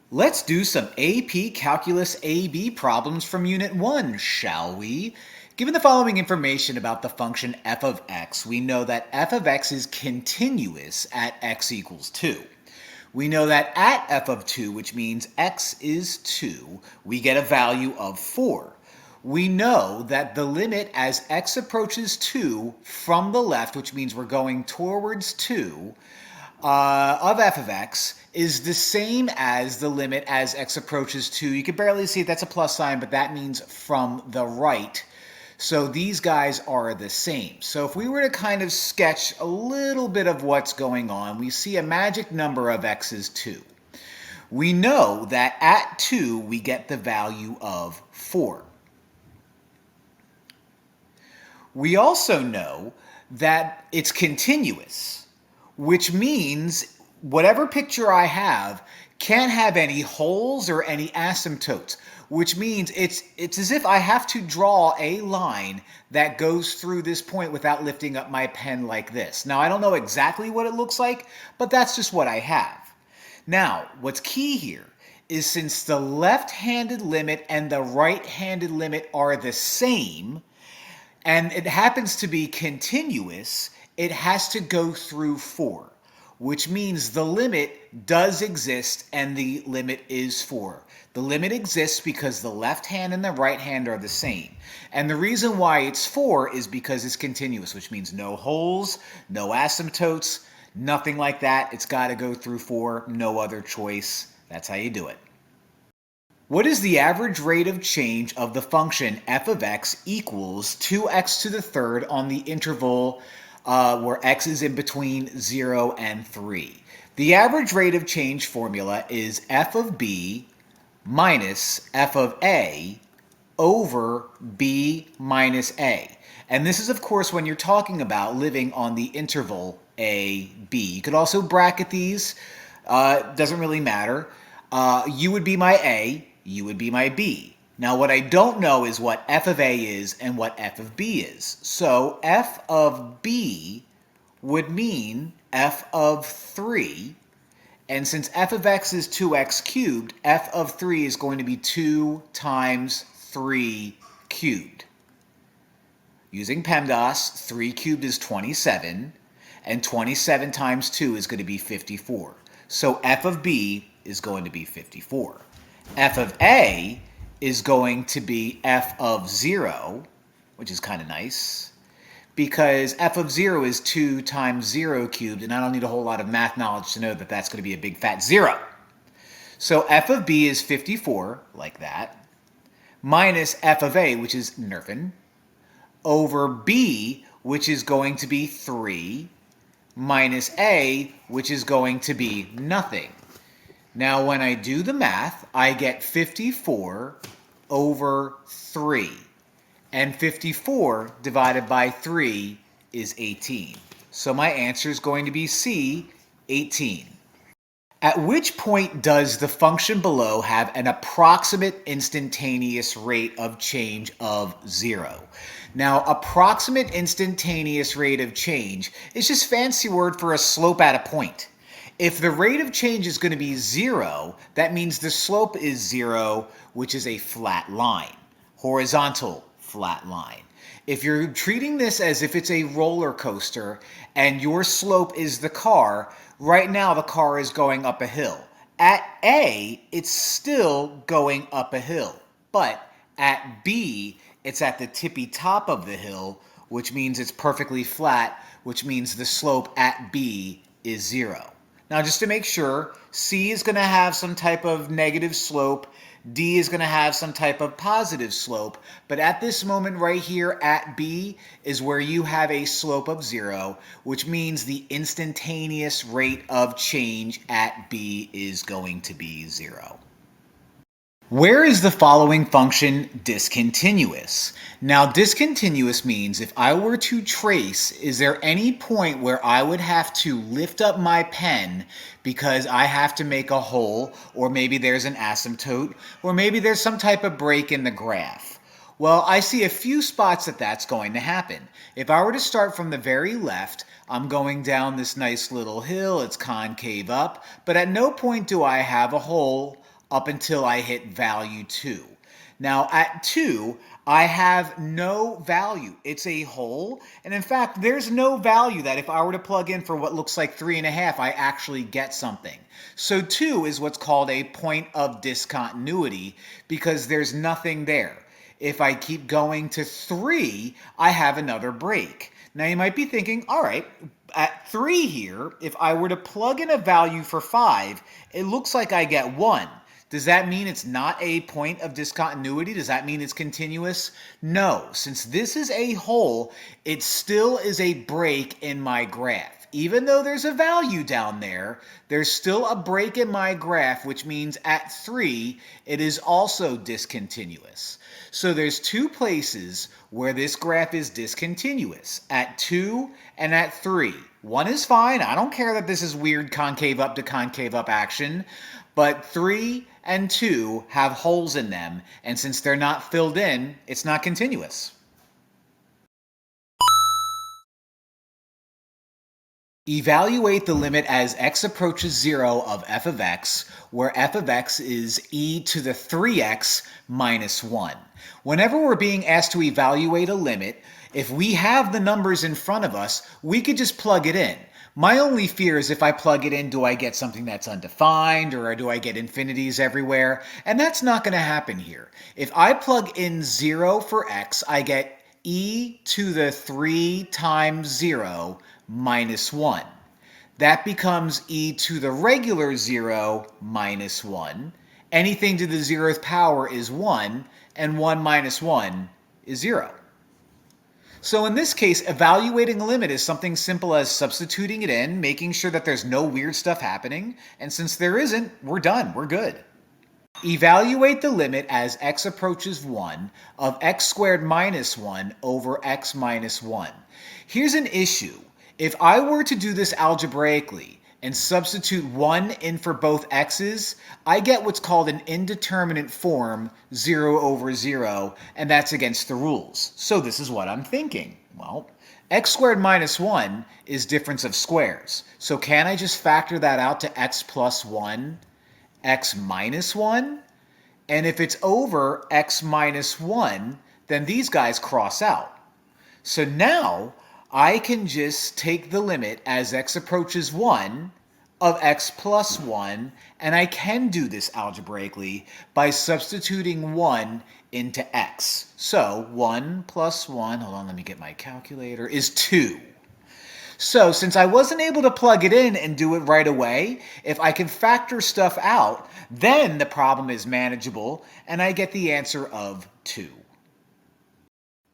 Let's do some AP Calculus AB problems from Unit 1, shall we? Given the following information about the function f of x, we know that f of x is continuous at x equals 2. We know that at f of 2, which means x is 2, we get a value of 4. We know that the limit as x approaches 2 from the left, which means we're going towards 2, of f of x is the same as the limit as x approaches 2. You can barely see it, that's a plus sign, but that means from the right. So these guys are the same. So if we were to kind of sketch a little bit of what's going on, we see a magic number of x is 2. We know that at 2 we get the value of 4. We also know that it's continuous, which means whatever picture I have can't have any holes or any asymptotes, which means it's as if I have to draw a line that goes through this point without lifting up my pen like this. Now, I don't know exactly what it looks like, but that's just what I have. Now, what's key here is since the left-handed limit and the right-handed limit are the same, and it happens to be continuous, it has to go through 4, which means the limit does exist and the limit is 4. The limit exists because the left hand and the right hand are the same. And the reason why it's 4 is because it's continuous, which means no holes, no asymptotes, nothing like that. It's got to go through 4, no other choice. That's how you do it. What is the average rate of change of the function f of x equals 2x to the third on the interval where x is in between 0 and 3? The average rate of change formula is f of b minus f of a over b minus a. And this is, of course, when you're talking about living on the interval a, b. You could also bracket these. Doesn't really matter. U would be my a. U would be my b. Now what I don't know is what f of a is and what f of b is. So f of b would mean f of 3. And since f of x is 2x cubed, f of 3 is going to be 2 times 3 cubed. Using PEMDAS, 3 cubed is 27, and 27 times 2 is going to be 54. So f of b is going to be 54. F of a is going to be f of 0, which is kind of nice, because f of 0 is 2 times 0 cubed, and I don't need a whole lot of math knowledge to know that that's going to be a big fat 0. So f of b is 54, like that, minus f of a, which is nerfin, over b, which is going to be 3, minus a, which is going to be nothing. Now, when I do the math, I get 54 over 3. And 54 divided by 3 is 18. So my answer is going to be C, 18. At which point does the function below have an approximate instantaneous rate of change of 0? Now, approximate instantaneous rate of change is just fancy word for a slope at a point. If the rate of change is going to be 0, that means the slope is 0, which is a flat line, horizontal flat line. If you're treating this as if it's a roller coaster and your slope is the car, right now the car is going up a hill. At A, it's still going up a hill, but at B, it's at the tippy top of the hill, which means it's perfectly flat, which means the slope at B is 0. Now, just to make sure, C is going to have some type of negative slope, D is going to have some type of positive slope, but at this moment right here at B is where you have a slope of 0, which means the instantaneous rate of change at B is going to be 0. Where is the following function discontinuous? Now, discontinuous means if I were to trace, is there any point where I would have to lift up my pen because I have to make a hole, or maybe there's an asymptote, or maybe there's some type of break in the graph? Well, I see a few spots that that's going to happen. If I were to start from the very left, I'm going down this nice little hill, it's concave up, but at no point do I have a hole up until I hit value 2. Now at 2, I have no value. It's a hole. And in fact, there's no value that if I were to plug in for what looks like 3.5, I actually get something. So 2 is what's called a point of discontinuity because there's nothing there. If I keep going to 3, I have another break. Now you might be thinking, all right, at 3 here, if I were to plug in a value for 5, it looks like I get 1. Does that mean it's not a point of discontinuity? Does that mean it's continuous? No. Since this is a hole, it still is a break in my graph. Even though there's a value down there, there's still a break in my graph, which means at 3, it is also discontinuous. So there's two places where this graph is discontinuous, at 2 and at 3. 1 is fine. I don't care that this is weird concave up to concave up action. But 3 and 2 have holes in them, and since they're not filled in, it's not continuous. Evaluate the limit as x approaches 0 of f of x, where f of x is e to the 3x minus 1. Whenever we're being asked to evaluate a limit, if we have the numbers in front of us, we could just plug it in. My only fear is if I plug it in, do I get something that's undefined or do I get infinities everywhere? And that's not going to happen here. If I plug in 0 for x, I get e to the 3 times 0 minus 1. That becomes e to the regular 0 minus 1. Anything to the 0th power is 1, and 1 minus 1 is 0. So in this case, evaluating a limit is something simple as substituting it in, making sure that there's no weird stuff happening, and since there isn't, we're done, we're good. Evaluate the limit as x approaches 1 of x squared minus 1 over x minus 1. Here's an issue. If I were to do this algebraically and substitute 1 in for both x's, I get what's called an indeterminate form, 0 over 0, and that's against the rules. So this is what I'm thinking. Well, x squared minus 1 is difference of squares. So can I just factor that out to x plus 1, x minus 1? And if it's over x minus 1, then these guys cross out. So now I can just take the limit as x approaches 1 of x plus 1, and I can do this algebraically by substituting 1 into x. So 1 plus 1, hold on, let me get my calculator, is 2. So since I wasn't able to plug it in and do it right away, if I can factor stuff out, then the problem is manageable, and I get the answer of 2.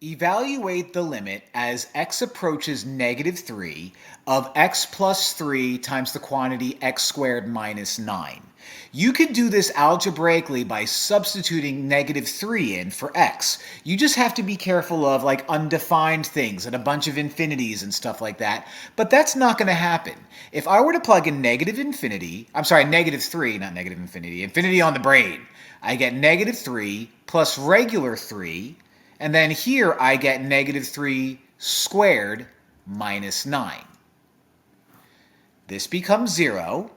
Evaluate the limit as x approaches negative 3 of x plus 3 times the quantity x squared minus 9. You could do this algebraically by substituting negative 3 in for x. You just have to be careful of like undefined things and a bunch of infinities and stuff like that, but that's not going to happen. If I were to plug in negative 3, not negative infinity, infinity on the brain, I get negative 3 plus regular 3, and then here I get negative 3 squared minus 9. This becomes 0.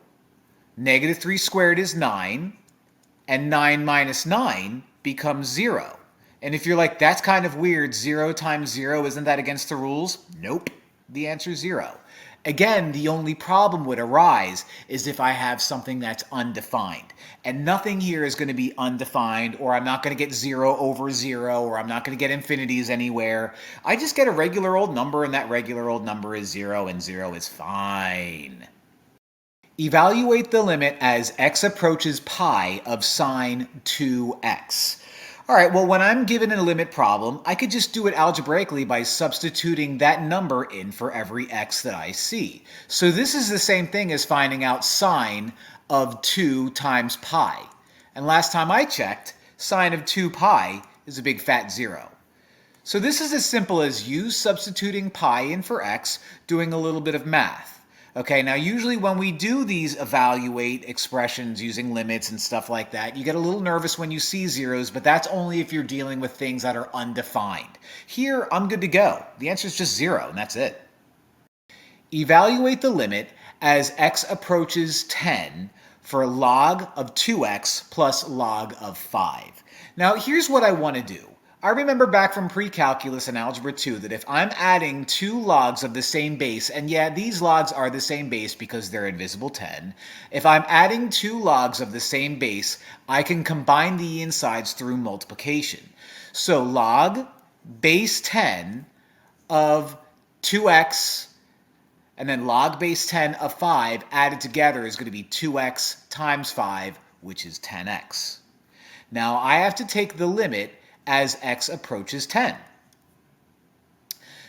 Negative 3 squared is 9. And 9 minus 9 becomes 0. And if you're like, that's kind of weird, 0 times 0, isn't that against the rules? Nope. The answer is 0. Again, the only problem would arise is if I have something that's undefined. And nothing here is going to be undefined, or I'm not going to get 0 over 0, or I'm not going to get infinities anywhere. I just get a regular old number, and that regular old number is 0, and 0 is fine. Evaluate the limit as x approaches pi of sine 2x. All right, well, when I'm given a limit problem, I could just do it algebraically by substituting that number in for every x that I see. So this is the same thing as finding out sine of 2 times pi. And last time I checked, sine of 2 pi is a big fat 0. So this is as simple as you substituting pi in for x, doing a little bit of math. Okay, now usually when we do these evaluate expressions using limits and stuff like that, you get a little nervous when you see zeros, but that's only if you're dealing with things that are undefined. Here, I'm good to go. The answer is just 0, and that's it. Evaluate the limit as x approaches 10 for log of 2x plus log of 5. Now here's what I want to do. I remember back from pre-calculus and algebra 2 that if I'm adding two logs of the same base, and yeah, these logs are the same base because they're invisible 10. If I'm adding two logs of the same base, I can combine the insides through multiplication. So log base 10 of 2x and then log base 10 of 5 added together is going to be 2x times 5, which is 10x. Now I have to take the limit as x approaches 10.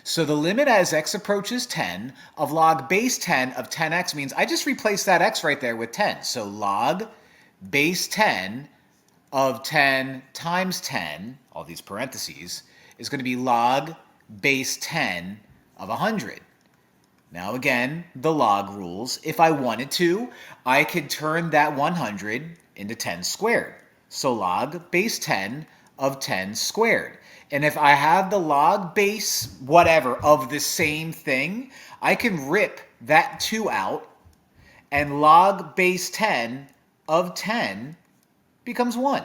So the limit as x approaches 10 of log base 10 of 10x means I just replace that x right there with 10. So log base 10 of 10 times 10, all these parentheses, is going to be log base 10 of 100. Now again, the log rules. If I wanted to, I could turn that 100 into 10 squared. So log base 10 of 10 squared. And if I have the log base whatever of the same thing, I can rip that 2 out, and log base 10 of 10 becomes 1.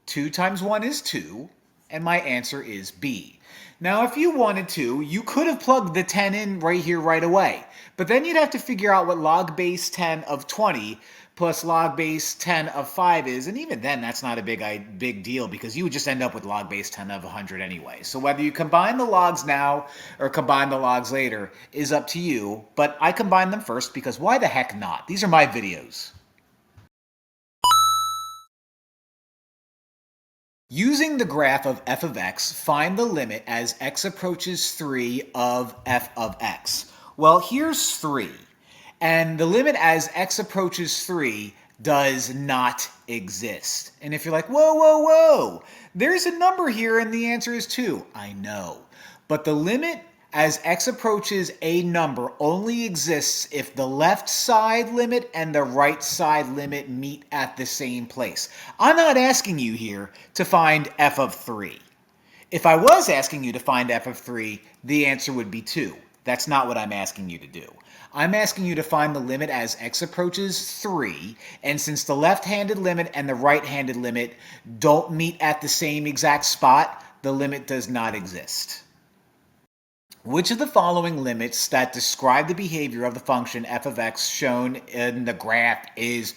2 times 1 is 2, and my answer is B. Now, if you wanted to, you could have plugged the 10 in right here right away. But then you'd have to figure out what log base 10 of 20 plus log base 10 of 5 is. And even then, that's not a big deal because you would just end up with log base 10 of 100 anyway. So whether you combine the logs now or combine the logs later is up to you. But I combine them first because why the heck not? These are my videos. Using the graph of f of x, find the limit as x approaches 3 of f of x. Well, here's 3, and the limit as x approaches 3 does not exist. And if you're like, whoa, whoa, whoa, there's a number here and the answer is 2. I know, but the limit as x approaches a number only exists if the left side limit and the right side limit meet at the same place. I'm not asking you here to find f of 3. If I was asking you to find f of 3, the answer would be 2. That's not what I'm asking you to do. I'm asking you to find the limit as x approaches 3, and since the left-handed limit and the right-handed limit don't meet at the same exact spot, the limit does not exist. Which of the following limits that describe the behavior of the function f of x shown in the graph is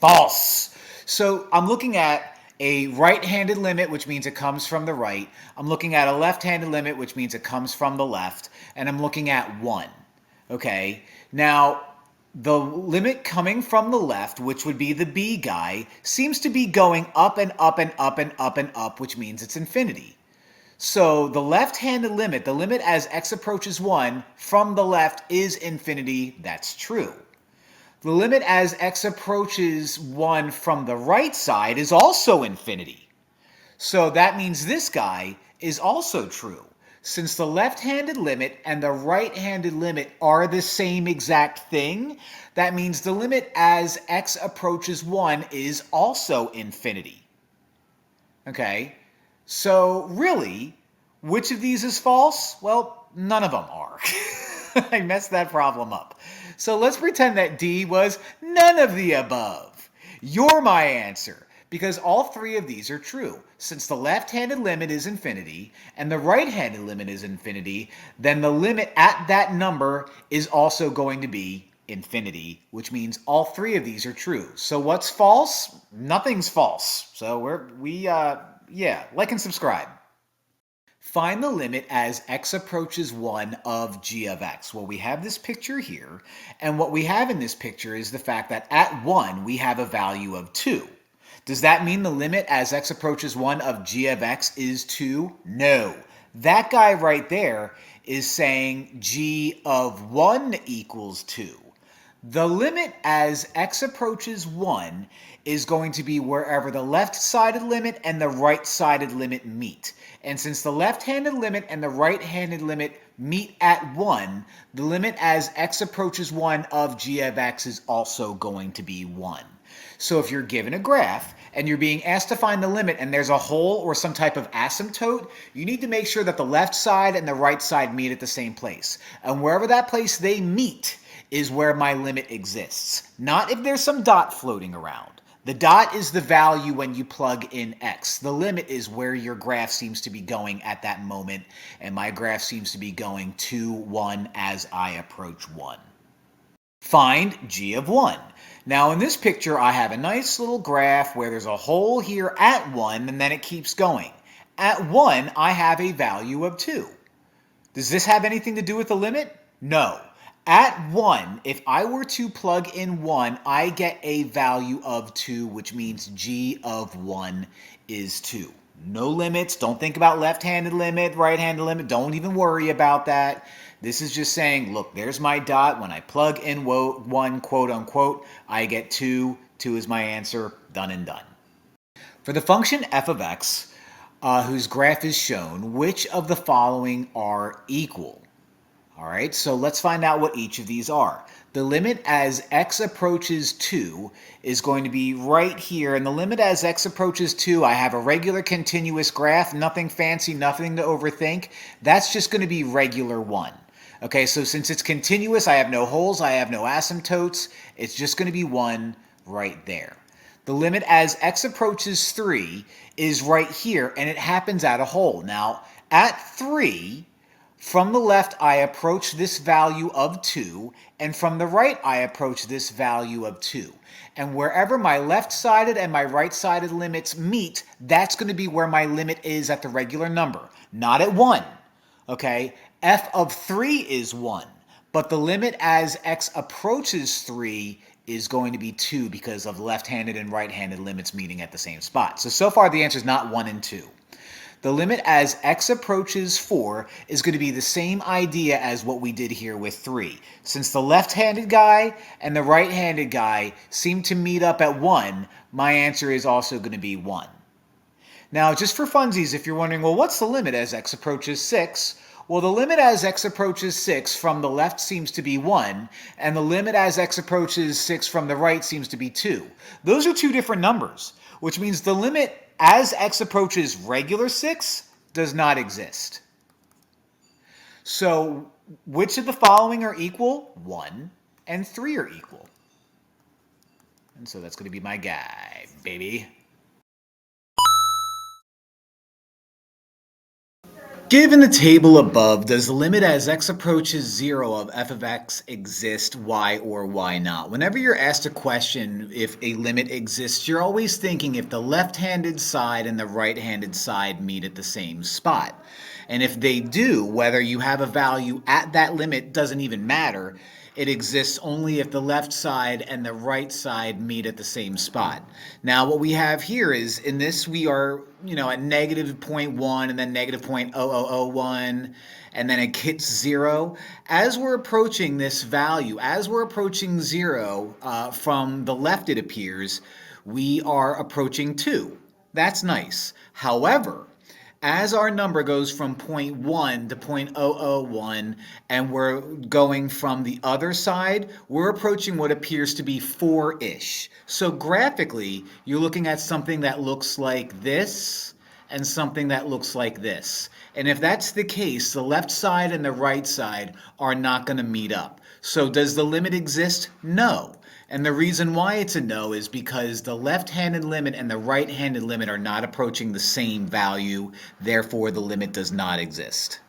false? So I'm looking at a right-handed limit, which means it comes from the right. I'm looking at a left-handed limit, which means it comes from the left. And I'm looking at 1. Okay, now the limit coming from the left, which would be the b guy, seems to be going up and up and up and up and up, which means it's infinity. So the left-handed limit, the limit as x approaches 1 from the left is infinity. That's true. The limit as x approaches 1 from the right side is also infinity. So that means this guy is also true. Since the left-handed limit and the right-handed limit are the same exact thing, that means the limit as x approaches 1 is also infinity. Okay? So really, which of these is false? Well, none of them are. I messed that problem up. So let's pretend that D was none of the above. You're my answer, because all three of these are true. Since the left-handed limit is infinity and the right-handed limit is infinity, then the limit at that number is also going to be infinity, which means all three of these are true. So what's false? Nothing's false. So yeah, like and subscribe. Find the limit as x approaches 1 of g of x. Well, we have this picture here, and what we have in this picture is the fact that at 1 we have a value of 2. Does that mean the limit as x approaches 1 of g of x is 2? No. That guy right there is saying g of 1 equals 2. The limit as x approaches 1 is going to be wherever the left-sided limit and the right-sided limit meet. And since the left-handed limit and the right-handed limit meet at 1, the limit as x approaches 1 of g of x is also going to be 1. So if you're given a graph and you're being asked to find the limit and there's a hole or some type of asymptote, you need to make sure that the left side and the right side meet at the same place. And wherever that place they meet is where my limit exists. Not if there's some dot floating around. The dot is the value when you plug in x. The limit is where your graph seems to be going at that moment, and my graph seems to be going to 1 as I approach 1. Find g of 1. Now in this picture I have a nice little graph where there's a hole here at 1 and then it keeps going. At 1 I have a value of 2. Does this have anything to do with the limit? No. At 1, if I were to plug in 1, I get a value of 2, which means g of 1 is 2. No limits. Don't think about left-handed limit, right-handed limit. Don't even worry about that. This is just saying, look, there's my dot. When I plug in 1, quote unquote, I get 2. 2 is my answer. Done and done. For the function f of x, whose graph is shown, which of the following are equal? All right, so let's find out what each of these are. The limit as x approaches 2 is going to be right here, and the limit as x approaches 2, I have a regular continuous graph, nothing fancy, nothing to overthink. That's just going to be regular 1. Okay, so since it's continuous, I have no holes, I have no asymptotes, it's just going to be 1 right there. The limit as x approaches 3 is right here, and it happens at a hole. Now, at 3, from the left, I approach this value of 2, and from the right, I approach this value of 2. And wherever my left-sided and my right-sided limits meet, that's going to be where my limit is at the regular number, not at 1. Okay? F of 3 is 1, but the limit as x approaches 3 is going to be 2 because of left-handed and right-handed limits meeting at the same spot. So far the answer is not 1 and 2. The limit as x approaches 4 is going to be the same idea as what we did here with 3. Since the left-handed guy and the right-handed guy seem to meet up at 1, my answer is also going to be 1. Now, just for funsies, if you're wondering, well, what's the limit as x approaches 6? Well, the limit as x approaches 6 from the left seems to be 1, and the limit as x approaches 6 from the right seems to be 2. Those are two different numbers, which means the limit as x approaches regular 6 does not exist. So, which of the following are equal? 1 and 3 are equal. And so that's going to be my guy, baby. Given the table above, does the limit as x approaches 0 of f of x exist? Why or why not? Whenever you're asked a question if a limit exists, you're always thinking if the left-handed side and the right-handed side meet at the same spot. And if they do, whether you have a value at that limit doesn't even matter. It exists only if the left side and the right side meet at the same spot. Now, what we have here is, in this, we are, at negative 0.1 and then negative 0.0001, and then it hits 0. As we're approaching this value, as we're approaching 0, from the left it appears, we are approaching 2. That's nice. However, as our number goes from 0.1 to 0.001 and we're going from the other side, we're approaching what appears to be 4-ish. So graphically, you're looking at something that looks like this and something that looks like this. And if that's the case, the left side and the right side are not going to meet up. So does the limit exist? No. And the reason why it's a no is because the left-handed limit and the right-handed limit are not approaching the same value, therefore the limit does not exist.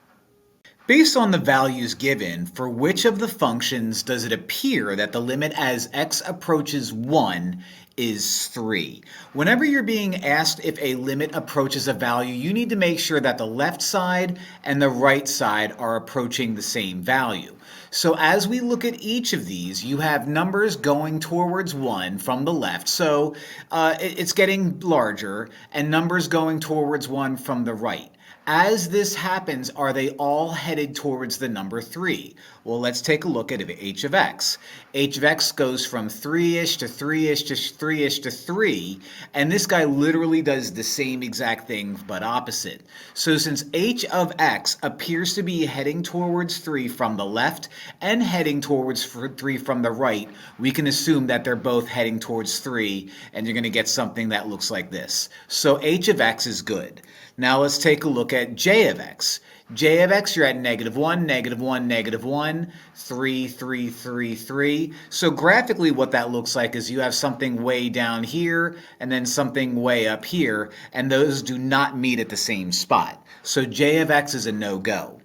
Based on the values given, for which of the functions does it appear that the limit as x approaches 1 is 3? Whenever you're being asked if a limit approaches a value, you need to make sure that the left side and the right side are approaching the same value. So as we look at each of these, you have numbers going towards 1 from the left, so it's getting larger, and numbers going towards 1 from the right. As this happens, are they all headed towards the number 3? Well, let's take a look at h of x. H of x goes from 3-ish to 3-ish to 3-ish to 3, and this guy literally does the same exact thing but opposite. So since h of x appears to be heading towards 3 from the left and heading towards 3 from the right, we can assume that they're both heading towards 3, and you're going to get something that looks like this. So h of x is good. Now let's take a look at at j of x. J of x, you're at negative 1, negative 1, negative 1, 3, 3, 3, 3. So graphically what that looks like is you have something way down here and then something way up here, and those do not meet at the same spot. So j of x is a no-go.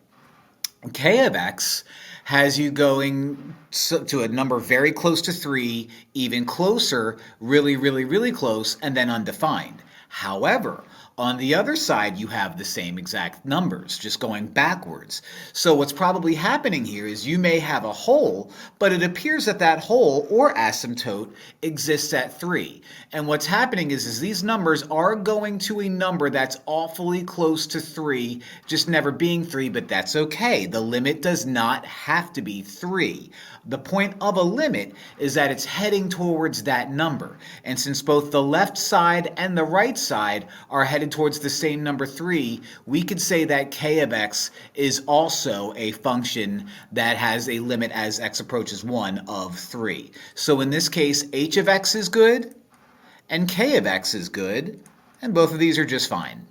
K of x has you going to a number very close to 3, even closer, really, really, really close, and then undefined. However, on the other side, you have the same exact numbers, just going backwards. So what's probably happening here is you may have a hole, but it appears that that hole or asymptote exists at 3. And what's happening is these numbers are going to a number that's awfully close to 3, just never being 3, but that's okay. The limit does not have to be 3. The point of a limit is that it's heading towards that number. And since both the left side and the right side are headed towards the same number 3, we could say that k of x is also a function that has a limit as x approaches 1 of 3. So in this case, h of x is good and k of x is good, and both of these are just fine.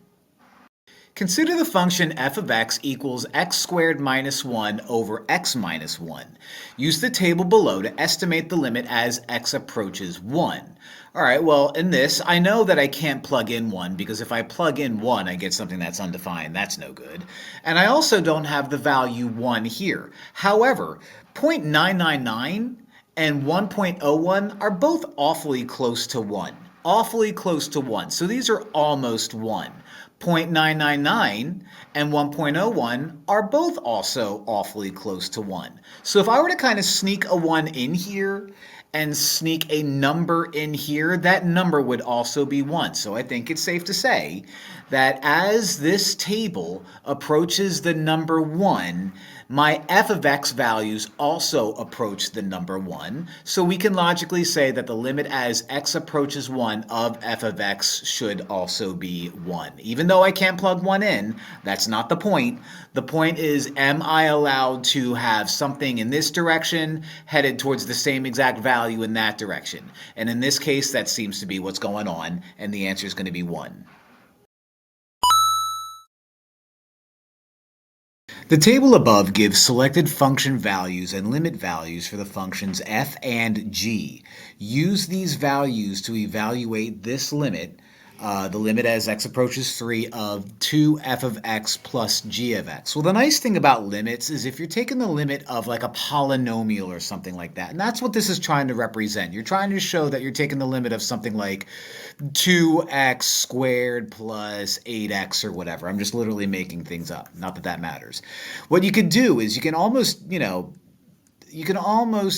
Consider the function f of x equals x squared minus 1 over x minus 1. Use the table below to estimate the limit as x approaches 1. All right, well, in this, I know that I can't plug in 1 because if I plug in 1, I get something that's undefined. That's no good. And I also don't have the value 1 here. However, 0.999 and 1.01 are both awfully close to 1. Awfully close to 1. So these are almost 1. 0.999 and 1.01 are both also awfully close to 1. So if I were to kind of sneak a 1 in here and sneak a number in here, that number would also be 1. So I think it's safe to say that as this table approaches the number 1, my f of x values also approach the number 1. So we can logically say that the limit as x approaches 1 of f of x should also be 1. Even though I can't plug 1 in, that's not the point. The point is, am I allowed to have something in this direction headed towards the same exact value in that direction? And in this case, that seems to be what's going on, and the answer is going to be 1. The table above gives selected function values and limit values for the functions f and g. Use these values to evaluate this limit, the limit as x approaches 3 of 2f of x plus g of x. Well, the nice thing about limits is if you're taking the limit of like a polynomial or something like that, and that's what this is trying to represent. You're trying to show that you're taking the limit of something like 2x squared plus 8x or whatever. I'm just literally making things up. Not that that matters. What you could do is you can almost,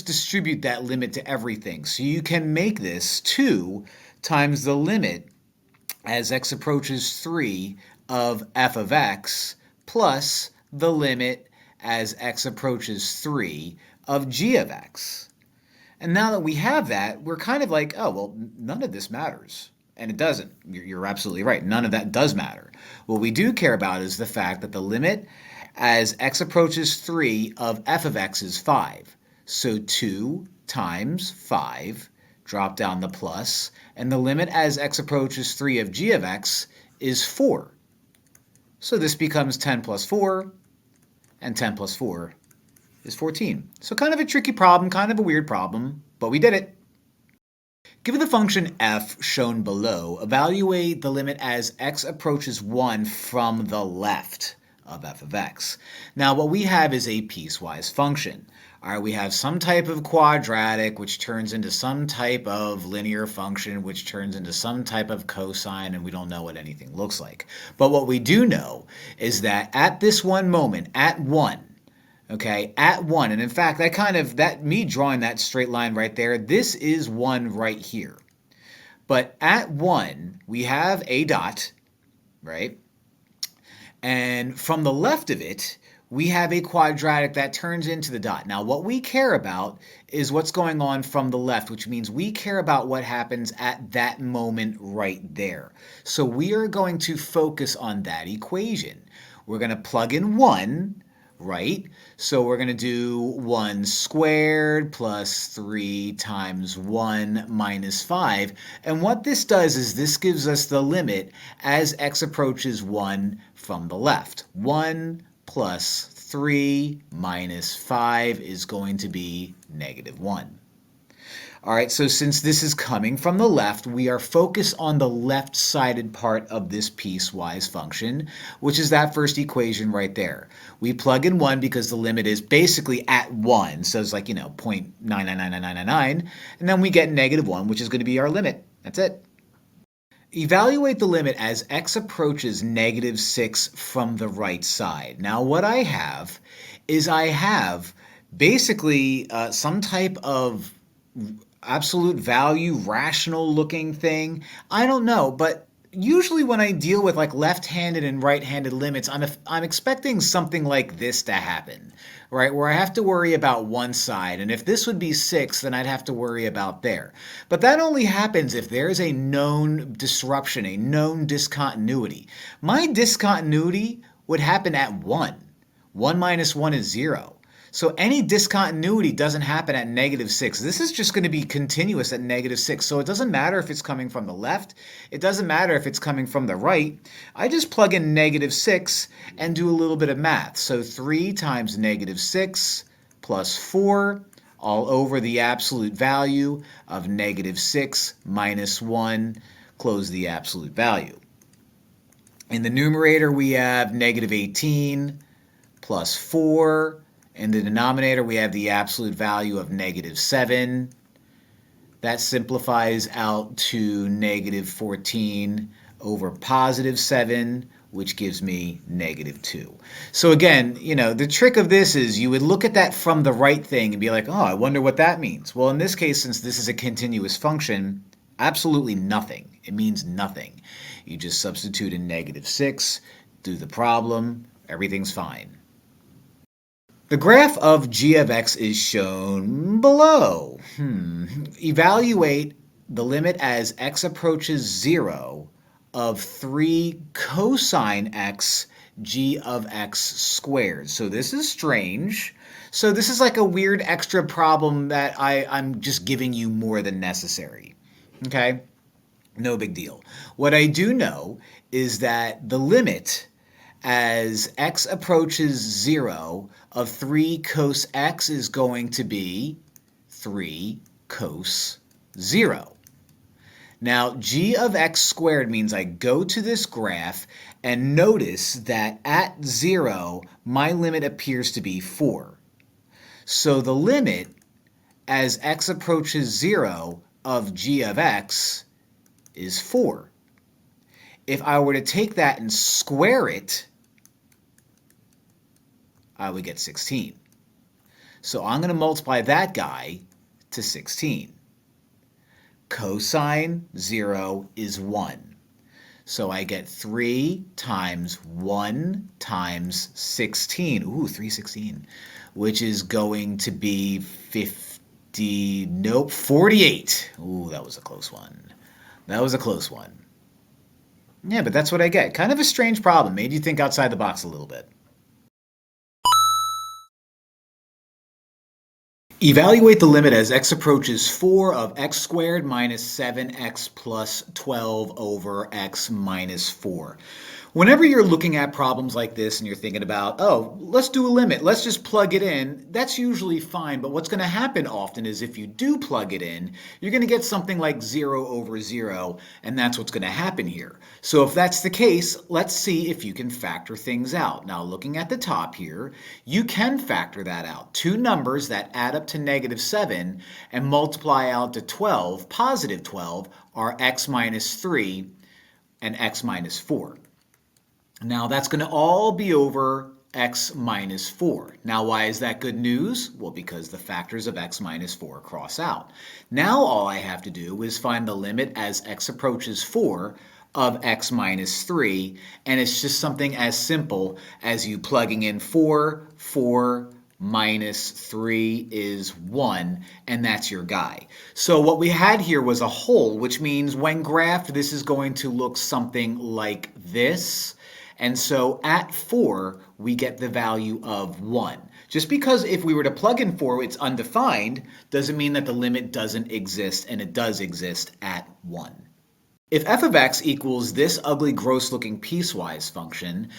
distribute that limit to everything. So you can make this 2 times the limit as x approaches 3 of f of x plus the limit as x approaches 3 of g of x. And now that we have that, we're kind of like, oh, well, none of this matters. And it doesn't. You're absolutely right. None of that does matter. What we do care about is the fact that the limit as x approaches 3 of f of x is 5. So 2 times 5, drop down the plus, and the limit as x approaches 3 of g of x is 4. So this becomes 10 plus 4, and 10 plus 4 is 14. So kind of a tricky problem, kind of a weird problem, but we did it. Given the function f shown below, evaluate the limit as x approaches 1 from the left of f of x. Now what we have is a piecewise function. All right, we have some type of quadratic which turns into some type of linear function which turns into some type of cosine, and we don't know what anything looks like. But what we do know is that at this one moment, at 1, okay, at 1, and in fact, me drawing that straight line right there, this is 1 right here. But at 1, we have a dot, right? And from the left of it, we have a quadratic that turns into the dot. Now, what we care about is what's going on from the left, which means we care about what happens at that moment right there. So we are going to focus on that equation. We're going to plug in 1 right? So we're going to do 1 squared plus 3 times 1 minus 5. And what this does is this gives us the limit as x approaches 1 from the left. 1 plus 3 minus 5 is going to be negative 1. All right, so since this is coming from the left, we are focused on the left-sided part of this piecewise function, which is that first equation right there. We plug in 1 because the limit is basically at 1, so it's like, 0.9999999, and then we get negative 1, which is going to be our limit. That's it. Evaluate the limit as x approaches negative 6 from the right side. Now what I have is I have basically some type of absolute value, rational looking thing. I don't know, but usually when I deal with like left-handed and right-handed limits, I'm expecting something like this to happen, right? Where I have to worry about one side. And if this would be 6, then I'd have to worry about there. But that only happens if there's a known disruption, a known discontinuity. My discontinuity would happen at 1. 1 minus 1 is 0. So any discontinuity doesn't happen at negative 6. This is just going to be continuous at negative 6. So it doesn't matter if it's coming from the left. It doesn't matter if it's coming from the right. I just plug in negative 6 and do a little bit of math. So 3 times negative 6 plus 4 all over the absolute value of negative 6 minus 1, close the absolute value. In the numerator, we have negative 18 plus 4. In the denominator, we have the absolute value of negative 7. That simplifies out to negative 14 over positive 7, which gives me negative 2. So again, the trick of this is you would look at that from the right thing and be like, oh, I wonder what that means. Well, in this case, since this is a continuous function, absolutely nothing. It means nothing. You just substitute in negative 6, do the problem, everything's fine. The graph of g of x is shown below. Evaluate the limit as x approaches 0 of 3 cosine x g of x squared. So this is strange. So this is like a weird extra problem that I'm just giving you more than necessary. Okay? No big deal. What I do know is that the limit as x approaches 0 of 3 cos x is going to be 3 cos 0. Now, g of x squared means I go to this graph and notice that at 0, my limit appears to be 4. So the limit as x approaches 0 of g of x is 4. If I were to take that and square it, I would get 16. So I'm going to multiply that guy to 16. Cosine 0 is 1. So I get 3 times 1 times 16. Ooh, 316. Which is going to be 48. Ooh, that was a close one. That was a close one. Yeah, but that's what I get. Kind of a strange problem. Made you think outside the box a little bit. Evaluate the limit as x approaches 4 of x squared minus 7x plus 12 over x minus 4. Whenever you're looking at problems like this and you're thinking about, oh, let's do a limit, let's just plug it in, that's usually fine. But what's going to happen often is if you do plug it in, you're going to get something like 0 over 0, and that's what's going to happen here. So if that's the case, let's see if you can factor things out. Now, looking at the top here, you can factor that out. Two numbers that add up to negative 7 and multiply out to 12, positive 12, are x minus 3 and x minus 4. Now that's going to all be over x minus 4. Now why is that good news? Well, because the factors of x minus 4 cross out. Now all I have to do is find the limit as x approaches 4 of x minus 3, and it's just something as simple as you plugging in 4 minus 3 is 1, and that's your guy. So what we had here was a hole, which means when graphed, this is going to look something like this. And so at 4, we get the value of 1. Just because if we were to plug in 4, it's undefined, doesn't mean that the limit doesn't exist, and it does exist at 1. If f of x equals this ugly, gross-looking piecewise function,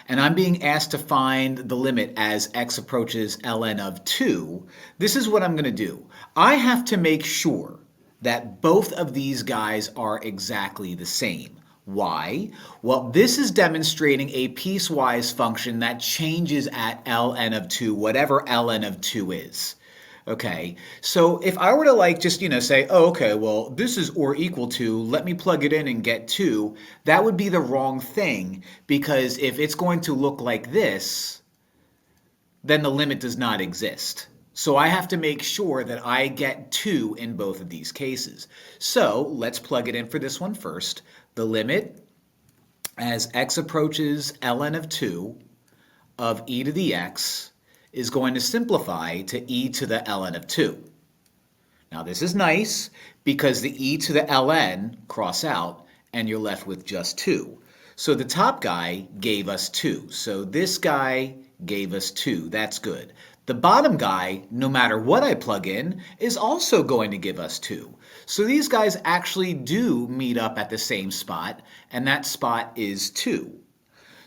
and I'm being asked to find the limit as x approaches ln of 2, this is what I'm going to do. I have to make sure that both of these guys are exactly the same. Why? Well, this is demonstrating a piecewise function that changes at ln of 2, whatever ln of 2 is. Okay, so if I were to just, say, oh, okay, well, this is or equal to, let me plug it in and get 2, that would be the wrong thing, because if it's going to look like this, then the limit does not exist. So I have to make sure that I get 2 in both of these cases. So let's plug it in for this one first. The limit as x approaches ln of 2 of e to the x is going to simplify to e to the ln of 2. Now this is nice because the e to the ln cross out and you're left with just 2. So the top guy gave us 2. So this guy gave us 2. That's good. The bottom guy, no matter what I plug in, is also going to give us 2. So these guys actually do meet up at the same spot, and that spot is 2.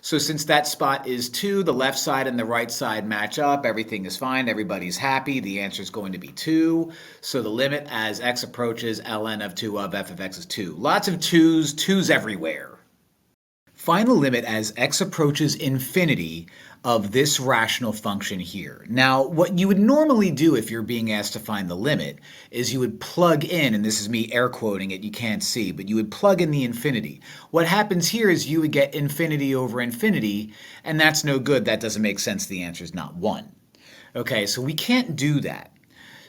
So since that spot is 2, the left side and the right side match up, everything is fine, everybody's happy, the answer is going to be 2. So the limit as x approaches ln of 2 of f of x is 2. Lots of 2's, 2's everywhere. Find the limit as x approaches infinity of this rational function here. Now, what you would normally do if you're being asked to find the limit is you would plug in, and this is me air quoting it, you can't see, but you would plug in the infinity. What happens here is you would get infinity over infinity, and that's no good. That doesn't make sense. The answer is not 1. Okay, so we can't do that.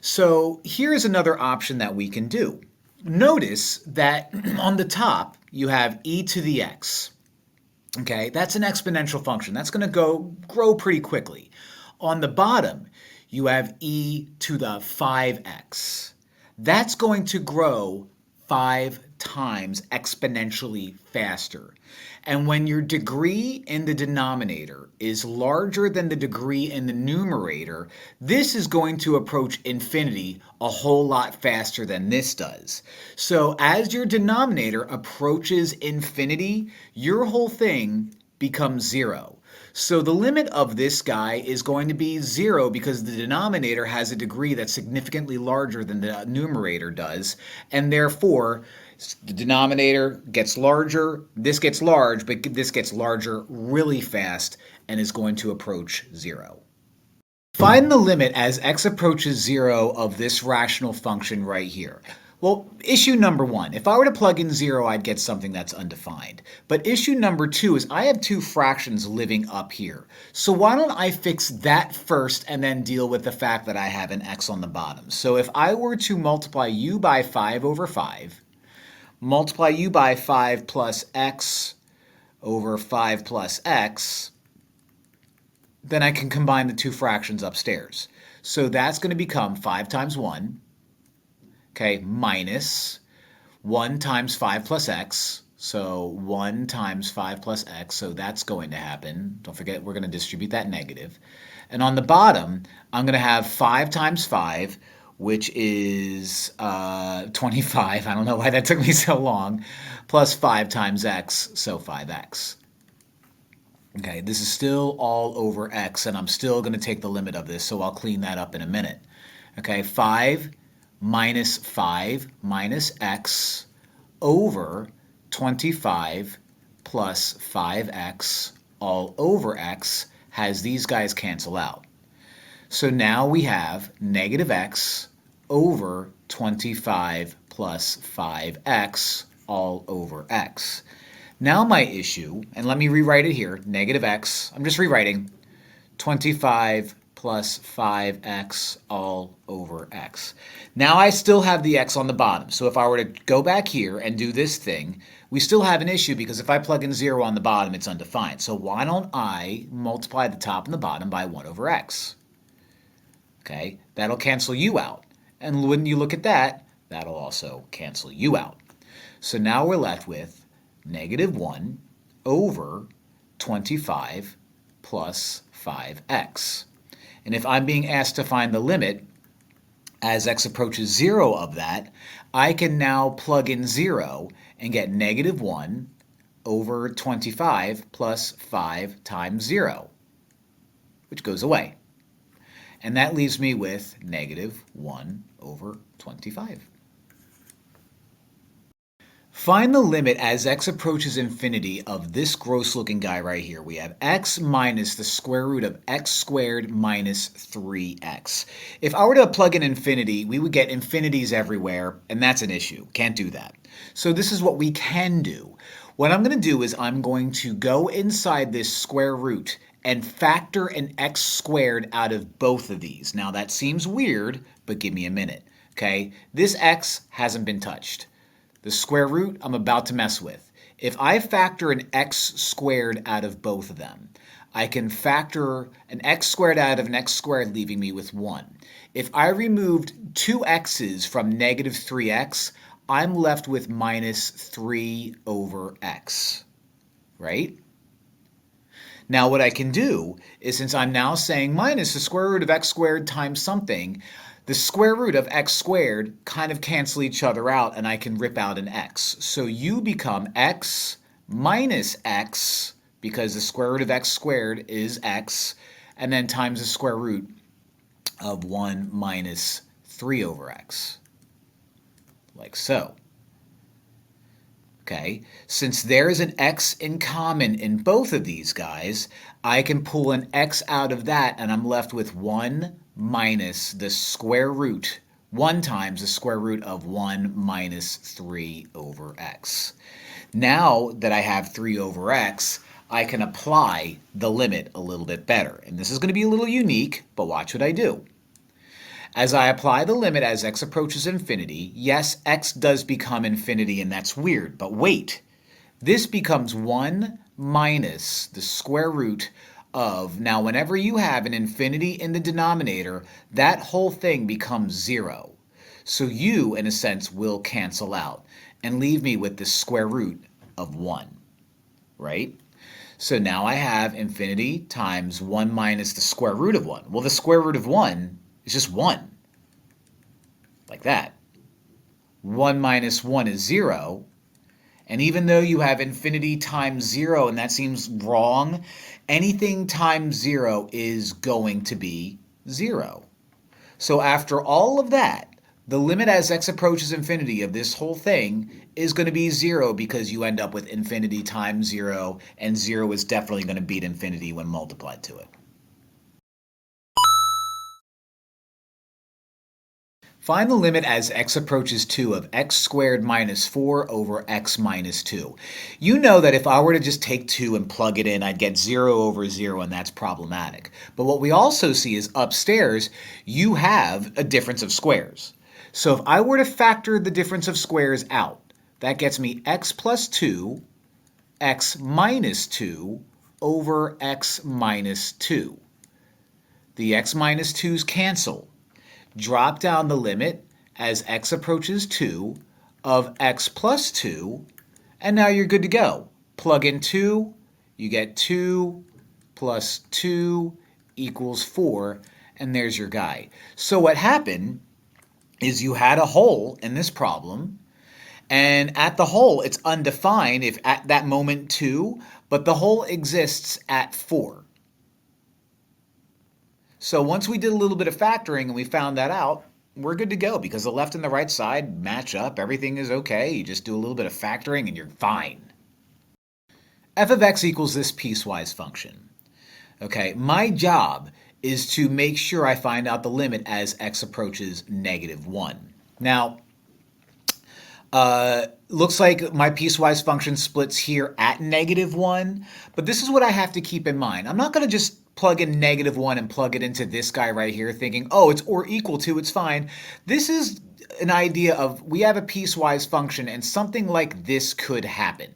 So here's another option that we can do. Notice that on the top, you have e to the x. Okay, that's an exponential function. That's going to grow pretty quickly. On the bottom, you have e to the 5x. That's going to grow 5 times exponentially faster. And when your degree in the denominator is larger than the degree in the numerator, this is going to approach infinity a whole lot faster than this does. So as your denominator approaches infinity, your whole thing becomes 0. So the limit of this guy is going to be 0 because the denominator has a degree that's significantly larger than the numerator does, and therefore the denominator gets larger, this gets large, but this gets larger really fast and is going to approach 0. Find the limit as x approaches 0 of this rational function right here. Well, issue number 1, if I were to plug in 0, I'd get something that's undefined. But issue number 2 is I have 2 fractions living up here. So why don't I fix that first and then deal with the fact that I have an x on the bottom. So if I were to multiply u by 5 over 5, multiply u by 5 plus x over 5 plus x, then I can combine the 2 fractions upstairs. So that's going to become 5 times 1, okay, minus 1 times 5 plus x, so 1 times 5 plus x, so that's going to happen. Don't forget, we're going to distribute that negative. And on the bottom, I'm going to have 5 times 5, which is 25. I don't know why that took me so long, plus 5 times x, so 5x. Okay, this is still all over x, and I'm still going to take the limit of this, so I'll clean that up in a minute. Okay, 5 minus 5 minus x over 25 plus 5x all over x has these guys cancel out. So now we have negative x over 25 plus 5x all over x. Now my issue, and let me rewrite it here, negative x, I'm just rewriting, 25 plus 5x all over x. Now I still have the x on the bottom. So if I were to go back here and do this thing, we still have an issue because if I plug in 0 on the bottom, it's undefined. So why don't I multiply the top and the bottom by 1 over x? Okay, that'll cancel u out. And when you look at that, that'll also cancel u out. So now we're left with negative 1 over 25 plus 5x. And if I'm being asked to find the limit as x approaches 0 of that, I can now plug in 0 and get negative 1 over 25 plus 5 times 0, which goes away. And that leaves me with negative 1 over 25. Find the limit as x approaches infinity of this gross-looking guy right here. We have x minus the square root of x squared minus 3x. If I were to plug in infinity, we would get infinities everywhere, and that's an issue. Can't do that. So this is what we can do. What I'm going to do is I'm going to go inside this square root and factor an x squared out of both of these. Now that seems weird, but give me a minute. Okay, this x hasn't been touched. The square root I'm about to mess with. If I factor an x squared out of both of them, I can factor an x squared out of an x squared, leaving me with 1. If I removed two x's from negative 3x, I'm left with minus 3 over x, right? Now what I can do is, since I'm now saying minus the square root of x squared times something, the square root of x squared kind of cancel each other out, and I can rip out an x. So you become x minus x, because the square root of x squared is x, and then times the square root of 1 minus 3 over x, like so. Okay, since there's an x in common in both of these guys, I can pull an x out of that, and I'm left with 1 minus the square root, 1 times the square root of 1 minus 3 over x. Now that I have 3 over x, I can apply the limit a little bit better. And this is going to be a little unique, but watch what I do. As I apply the limit as x approaches infinity, yes, x does become infinity, and that's weird, but wait. This becomes 1 minus the square root of, now whenever you have an infinity in the denominator, that whole thing becomes 0. So you, in a sense, will cancel out and leave me with the square root of 1, right? So now I have infinity times 1 minus the square root of 1. Well, the square root of 1 is just 1, like that. 1 minus 1 is 0. And even though you have infinity times 0, and that seems wrong, anything times 0 is going to be 0. So after all of that, the limit as x approaches infinity of this whole thing is going to be 0, because you end up with infinity times 0, and 0 is definitely going to beat infinity when multiplied to it. Find the limit as x approaches 2 of x squared minus 4 over x minus 2. You know that if I were to just take 2 and plug it in, I'd get 0 over 0, and that's problematic. But what we also see is upstairs, you have a difference of squares. So if I were to factor the difference of squares out, that gets me x plus 2, x minus 2 over x minus 2. The x minus 2's cancel. Drop down the limit as x approaches 2 of x plus 2, and now you're good to go. Plug in 2, you get 2 plus 2 equals 4, and there's your guy. So what happened is you had a hole in this problem, and at the hole it's undefined if at that moment 2, but the hole exists at 4. So once we did a little bit of factoring and we found that out, we're good to go, because the left and the right side match up. Everything is okay. You just do a little bit of factoring and you're fine. F of x equals this piecewise function. Okay, my job is to make sure I find out the limit as x approaches negative 1. Now, looks like my piecewise function splits here at negative 1, but this is what I have to keep in mind. I'm not going to just plug in negative 1 and plug it into this guy right here thinking, oh, it's or equal to, it's fine. This is an idea of we have a piecewise function and something like this could happen.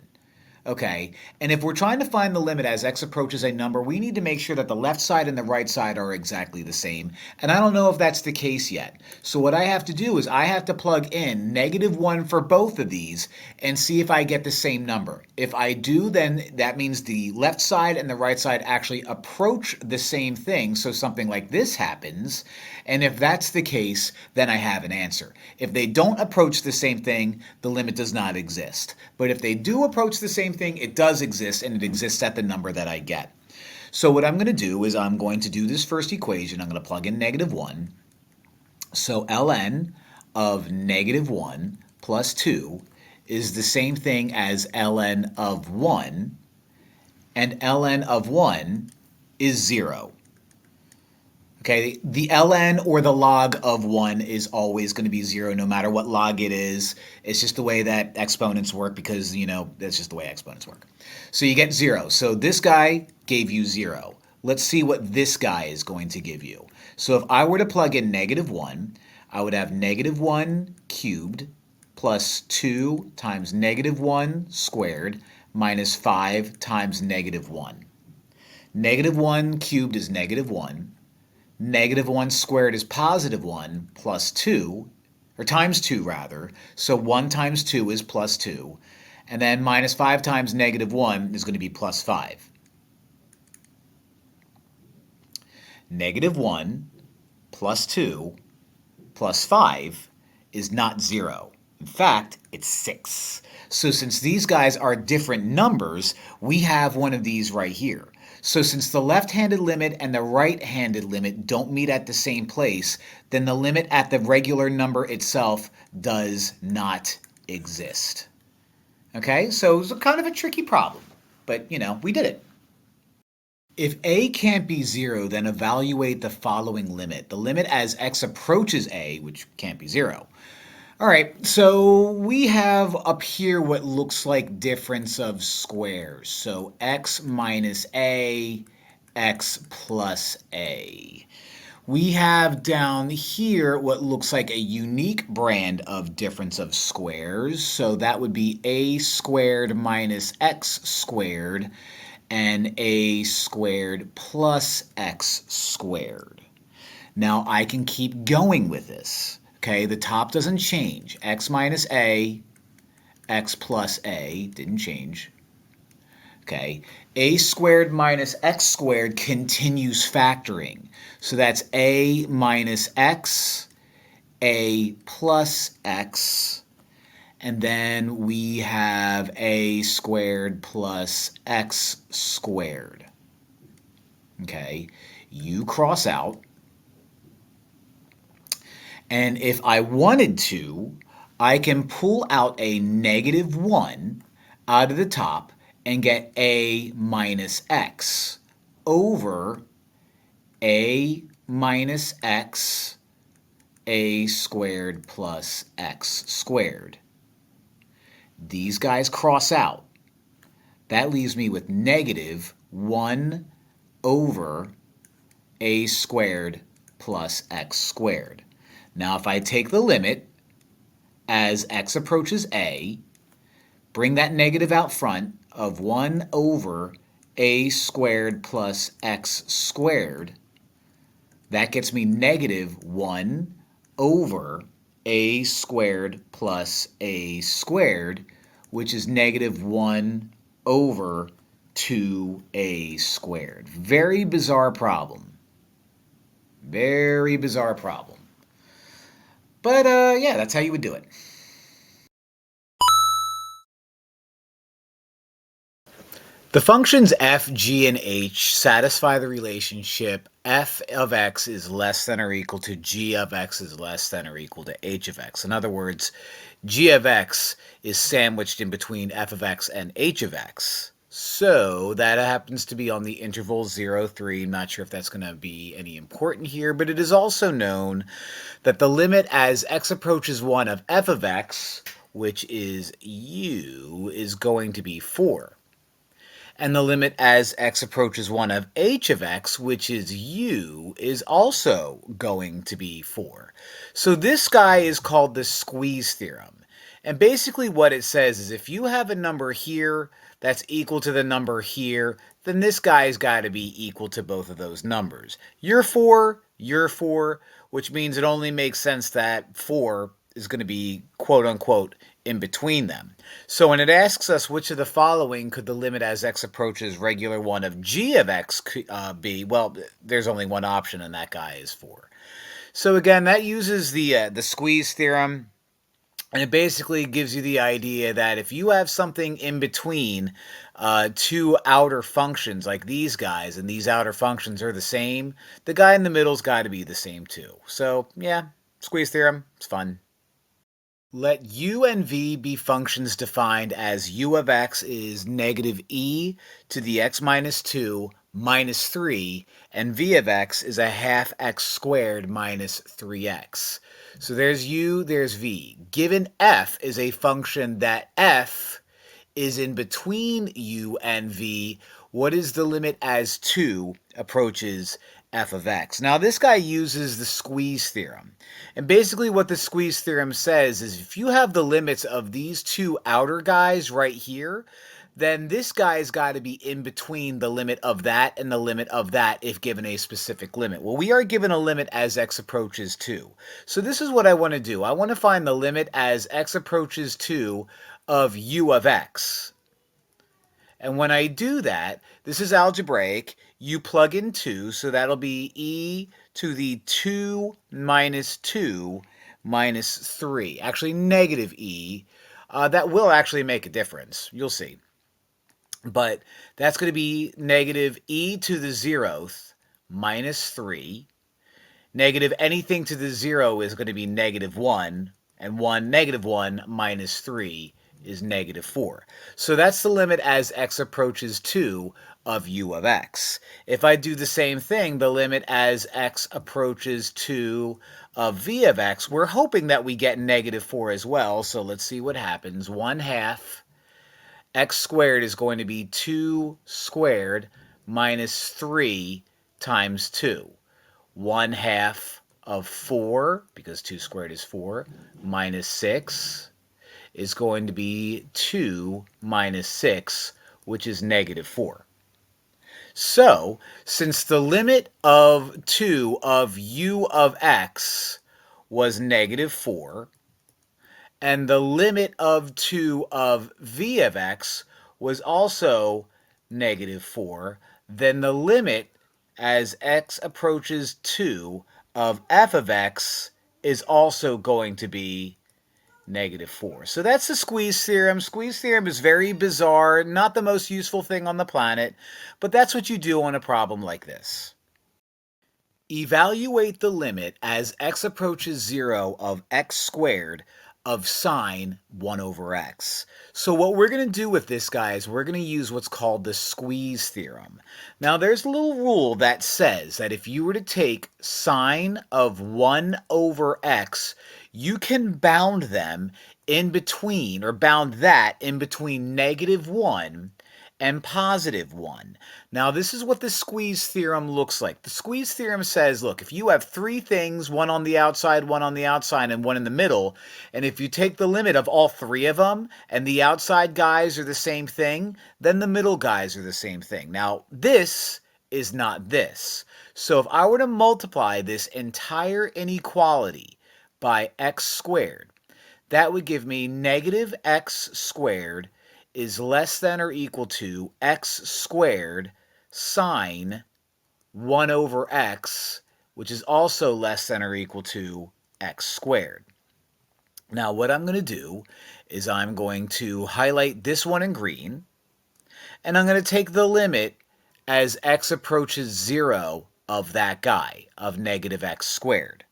Okay, and if we're trying to find the limit as x approaches a number, we need to make sure that the left side and the right side are exactly the same. And I don't know if that's the case yet. So what I have to do is I have to plug in -1 for both of these and see if I get the same number. If I do, then that means the left side and the right side actually approach the same thing. So something like this happens. And if that's the case, then I have an answer. If they don't approach the same thing, the limit does not exist. But if they do approach the same thing, it does exist, and it exists at the number that I get. So what I'm going to do is I'm going to do this first equation. I'm going to plug in -1. So ln of -1 plus 2 is the same thing as ln of 1, and ln of 1 is 0. Okay, the ln or the log of 1 is always going to be 0 no matter what log it is. It's just the way that exponents work because, that's just the way exponents work. So you get 0. So this guy gave you 0. Let's see what this guy is going to give you. So if I were to plug in -1, I would have -1 cubed plus 2 times -1 squared minus 5 times -1. -1 cubed is -1. -1 squared is +1 plus 2, or times 2 rather. So 1 times 2 is plus 2. And then minus 5 times -1 is going to be plus 5. -1 plus 2 plus 5 is not 0. In fact, it's 6. So since these guys are different numbers, we have one of these right here. So since the left-handed limit and the right-handed limit don't meet at the same place, then the limit at the regular number itself does not exist. Okay, so it's kind of a tricky problem, but we did it. If a can't be 0, then evaluate the following limit. The limit as x approaches a, which can't be 0. All right, so we have up here what looks like difference of squares. So x minus a, x plus a. We have down here what looks like a unique brand of difference of squares. So that would be a squared minus x squared and a squared plus x squared. Now I can keep going with this. Okay, the top doesn't change. X minus a, x plus a, didn't change. Okay, a squared minus x squared continues factoring. So that's a minus x, a plus x, and then we have a squared plus x squared. Okay, you cross out. And if I wanted to, I can pull out a -1 out of the top and get a minus x over a minus x, a squared plus x squared. These guys cross out. That leaves me with -1 over a squared plus x squared. Now, if I take the limit as x approaches a, bring that negative out front of 1 over a squared plus x squared, that gets me -1 over a squared plus a squared, which is -1 over 2a squared. Very bizarre problem. Very bizarre problem. But yeah, that's how you would do it. The functions f, g, and h satisfy the relationship f of x is less than or equal to g of x is less than or equal to h of x. In other words, g of x is sandwiched in between f of x and h of x. So that happens to be on the interval 0, 3. I'm not sure if that's going to be any important here, but it is also known that the limit as x approaches 1 of f of x, which is u, is going to be 4. And the limit as x approaches 1 of h of x, which is u, is also going to be 4. So this guy is called the squeeze theorem. And basically what it says is if you have a number here that's equal to the number here, then this guy's got to be equal to both of those numbers. You're 4, which means it only makes sense that 4 is going to be quote unquote in between them. So when it asks us which of the following could the limit as x approaches regular 1 of g of x be, well, there's only one option, and that guy is 4. So again, that uses the squeeze theorem. And it basically gives you the idea that if you have something in between two outer functions like these guys, and these outer functions are the same, the guy in the middle's got to be the same too. So yeah, squeeze theorem, it's fun. Let u and v be functions defined as u of x is negative e to the x minus 2 minus 3, and v of x is a half x squared minus 3x. So there's u, there's v. Given f is a function that f is in between u and v, what is the limit as 2 approaches f of x? Now this guy uses the squeeze theorem. And basically what the squeeze theorem says is if you have the limits of these two outer guys right here, then this guy's got to be in between the limit of that and the limit of that if given a specific limit. Well, we are given a limit as x approaches 2. So this is what I want to do. I want to find the limit as x approaches 2 of u of x. And when I do that, this is algebraic. You plug in 2, so that'll be e to the 2 minus 2 minus 3. Actually, negative e. That will actually make a difference. You'll see. But that's going to be negative e to the 0th minus 3. Negative anything to the 0 is going to be negative 1. And negative 1 minus 3 is negative 4. So that's the limit as x approaches 2 of u of x. If I do the same thing, the limit as x approaches 2 of v of x, we're hoping that we get negative 4 as well. So let's see what happens. 1 half x squared is going to be 2 squared minus 3 times 2. 1 half of 4, because 2 squared is 4, minus 6 is going to be 2 minus 6, which is negative 4. So, since the limit of 2 of u of x was negative 4, and the limit of 2 of v of x was also negative 4, then the limit as x approaches 2 of f of x is also going to be negative 4. So that's the squeeze theorem. Squeeze theorem is very bizarre, not the most useful thing on the planet, but that's what you do on a problem like this. Evaluate the limit as x approaches 0 of x squared of sine 1 over x. So what we're going to do with this, guy, is we're going to use what's called the squeeze theorem. Now there's a little rule that says that if you were to take sine of 1 over x, you can bound them in between, or bound that in between negative 1 and positive 1. Now, this is what the squeeze theorem looks like. The squeeze theorem says, look, if you have three things, one on the outside, and one in the middle, and if you take the limit of all three of them, and the outside guys are the same thing, then the middle guys are the same thing. Now, this is not this. So if I were to multiply this entire inequality by x squared, that would give me negative x squared is less than or equal to x squared sine 1 over x, which is also less than or equal to x squared. Now what I'm going to do is I'm going to highlight this one in green, and I'm going to take the limit as x approaches 0 of that guy, of negative x squared.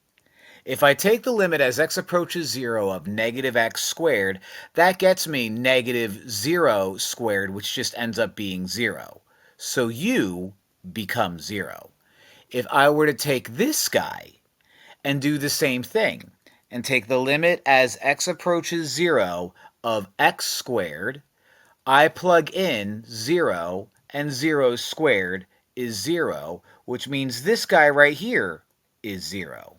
If I take the limit as x approaches 0 of negative x squared, that gets me negative 0 squared, which just ends up being 0. So u becomes 0. If I were to take this guy and do the same thing, and take the limit as x approaches 0 of x squared, I plug in 0, and 0 squared is 0, which means this guy right here is 0.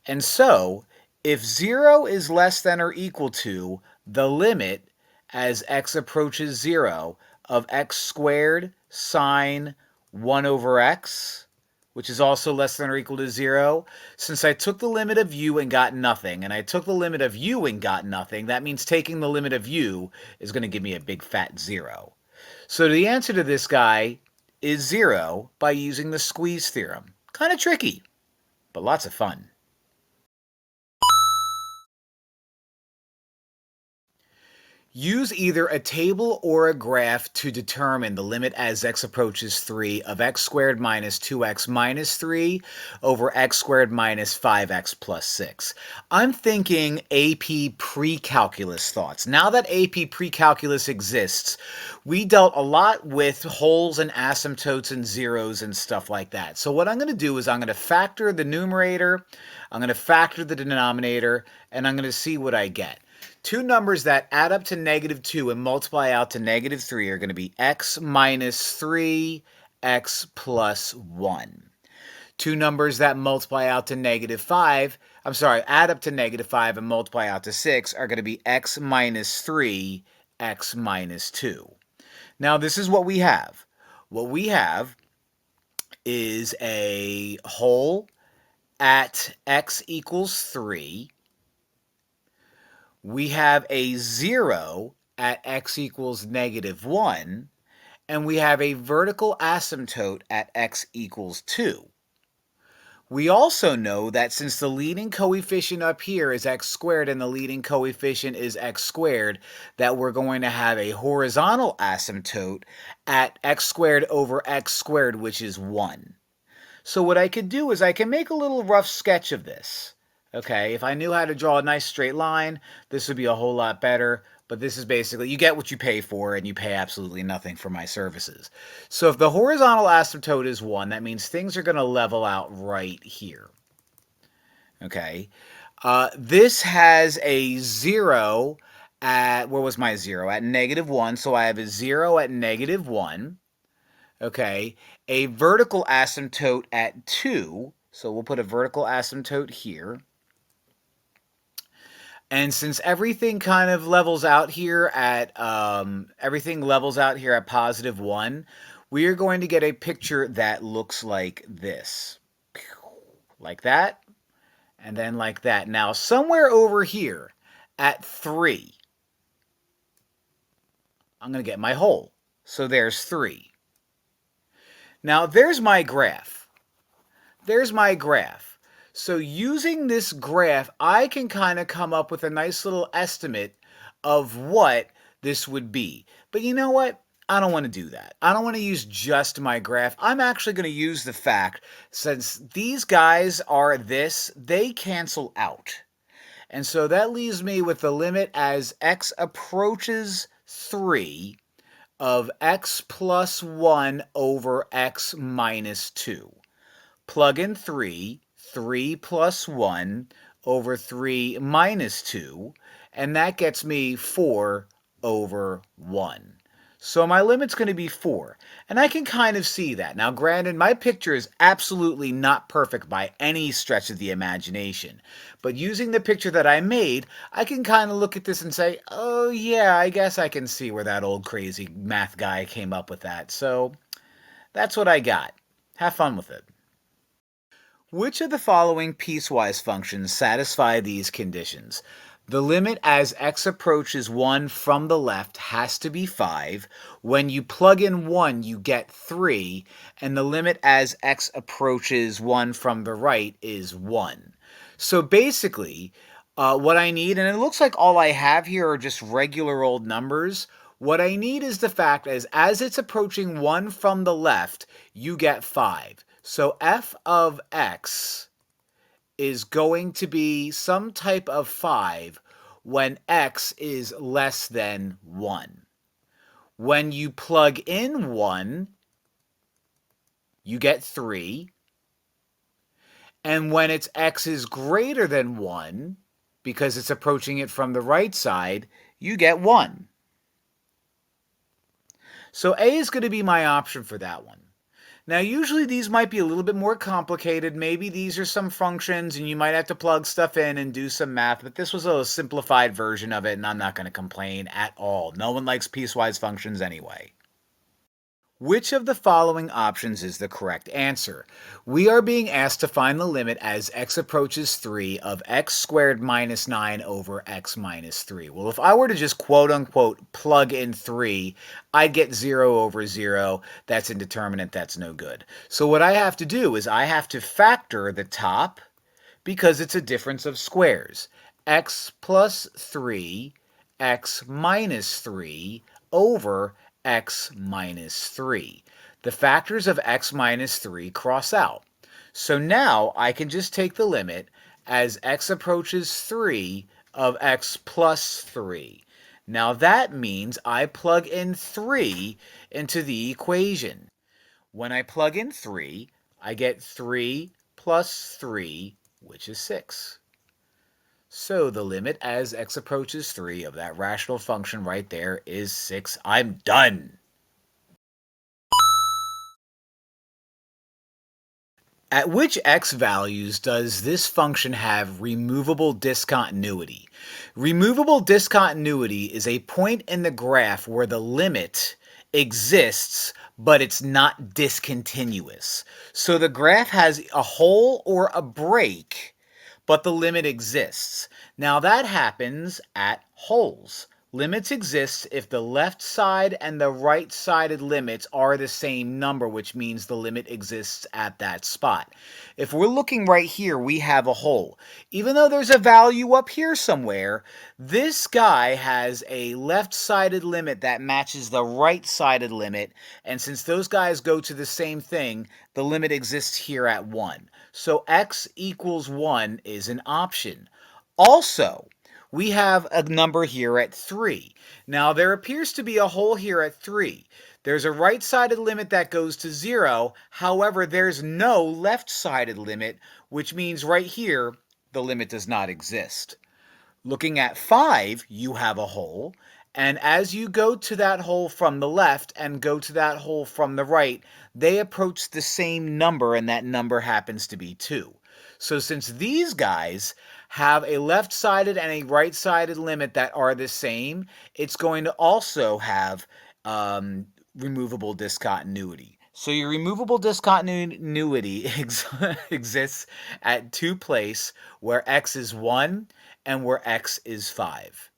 And so, if 0 is less than or equal to the limit as x approaches 0 of x squared sine 1 over x, which is also less than or equal to 0. Since I took the limit of u and got nothing, and I took the limit of u and got nothing, that means taking the limit of u is going to give me a big fat 0. So the answer to this guy is 0 by using the squeeze theorem. Kind of tricky, but lots of fun. Use either a table or a graph to determine the limit as x approaches 3 of x squared minus 2x minus 3 over x squared minus 5x plus 6. I'm thinking AP pre-calculus thoughts. Now that AP pre-calculus exists, we dealt a lot with wholes and asymptotes and zeros and stuff like that. So what I'm going to do is I'm going to factor the numerator, I'm going to factor the denominator, and I'm going to see what I get. Two numbers that add up to negative 2 and multiply out to negative 3 are going to be x minus 3, x plus 1. Two numbers that multiply out to negative 5, add up to negative 5 and multiply out to 6 are going to be x minus 3, x minus 2. Now, this is what we have. What we have is a whole at x equals 3. We have a 0 at x equals negative 1, and we have a vertical asymptote at x equals 2. We also know that since the leading coefficient up here is x squared and the leading coefficient is x squared, that we're going to have a horizontal asymptote at x squared over x squared, which is 1. So what I could do is I can make a little rough sketch of this. Okay, if I knew how to draw a nice straight line, this would be a whole lot better. But this is basically, you get what you pay for, and you pay absolutely nothing for my services. So if the horizontal asymptote is 1, that means things are going to level out right here. Okay, this has a 0 at, where was my 0? At negative 1, so I have a 0 at negative 1. Okay, a vertical asymptote at 2, so we'll put a vertical asymptote here. And since everything kind of levels out here at positive 1, we are going to get a picture that looks like this. Like that, and then like that. Now, somewhere over here at 3, I'm going to get my hole. So there's 3. Now, there's my graph. There's my graph. So using this graph, I can kind of come up with a nice little estimate of what this would be. But you know what? I don't want to do that. I don't want to use just my graph. I'm actually going to use the fact, since these guys are this, they cancel out. And so that leaves me with the limit as x approaches 3 of x plus 1 over x minus 2. Plug in 3 plus 1 over 3 minus 2, and that gets me 4 over 1. So my limit's going to be 4, and I can kind of see that. Now, granted, my picture is absolutely not perfect by any stretch of the imagination, but using the picture that I made, I can kind of look at this and say, oh yeah, I guess I can see where that old crazy math guy came up with that. So that's what I got. Have fun with it. Which of the following piecewise functions satisfy these conditions? The limit as x approaches 1 from the left has to be 5. When you plug in 1, you get 3. And the limit as x approaches 1 from the right is 1. So basically, what I need, and it looks like all I have here are just regular old numbers. What I need is the fact as it's approaching 1 from the left, you get 5. So f of x is going to be some type of 5 when x is less than 1. When you plug in 1, you get 3. And when it's x is greater than 1, because it's approaching it from the right side, you get 1. So A is going to be my option for that one. Now, usually these might be a little bit more complicated. Maybe these are some functions and you might have to plug stuff in and do some math, but this was a simplified version of it, and I'm not going to complain at all. No one likes piecewise functions anyway. Which of the following options is the correct answer? We are being asked to find the limit as x approaches 3 of x squared minus 9 over x minus 3. Well, if I were to just quote unquote plug in 3, I'd get 0 over 0. That's indeterminate. That's no good. So what I have to do is I have to factor the top because it's a difference of squares. X plus 3, x minus 3 over x minus 3. The factors of x minus 3 cross out. So now I can just take the limit as x approaches 3 of x plus 3. Now that means I plug in 3 into the equation. When I plug in 3, I get 3 plus 3, which is 6. So the limit as x approaches 3 of that rational function right there is 6. I'm done. At which x values does this function have removable discontinuity? Removable discontinuity is a point in the graph where the limit exists, but it's not discontinuous. So the graph has a hole or a break, but the limit exists. Now that happens at holes. Limits exist if the left side and the right sided limits are the same number, which means the limit exists at that spot. If we're looking right here, we have a hole. Even though there's a value up here somewhere, this guy has a left sided limit that matches the right sided limit, and since those guys go to the same thing, the limit exists here at 1. So x equals 1 is an option. Also, we have a number here at 3. Now, there appears to be a hole here at 3. There's a right-sided limit that goes to 0. However, there's no left-sided limit, which means right here, the limit does not exist. Looking at 5, you have a hole, and as you go to that hole from the left and go to that hole from the right, they approach the same number, and that number happens to be 2. So since these guys have a left-sided and a right-sided limit that are the same, it's going to also have removable discontinuity. So your removable discontinuity exists at 2 places where x is 1 and where x is 5.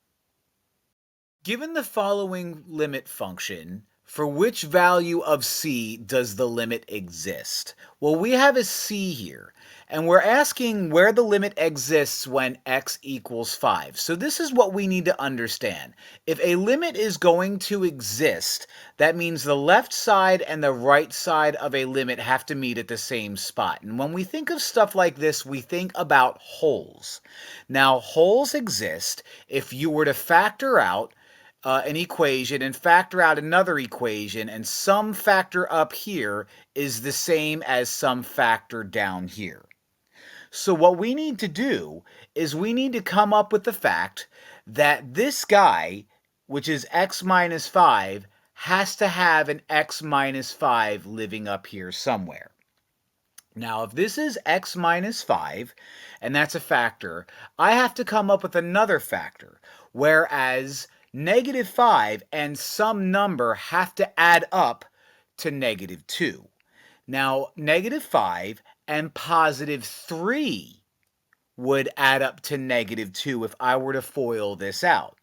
Given the following limit function, for which value of c does the limit exist? Well, we have a c here, and we're asking where the limit exists when x equals 5. So this is what we need to understand. If a limit is going to exist, that means the left side and the right side of a limit have to meet at the same spot. And when we think of stuff like this, we think about holes. Now, holes exist if you were to factor out an equation and factor out another equation, and some factor up here is the same as some factor down here. So what we need to do is we need to come up with the fact that this guy, which is x minus 5, has to have an x minus 5 living up here somewhere. Now, if this is x minus 5, and that's a factor, I have to come up with another factor, whereas negative 5 and some number have to add up to negative 2. Now, negative 5 and positive 3 would add up to negative 2 if I were to FOIL this out.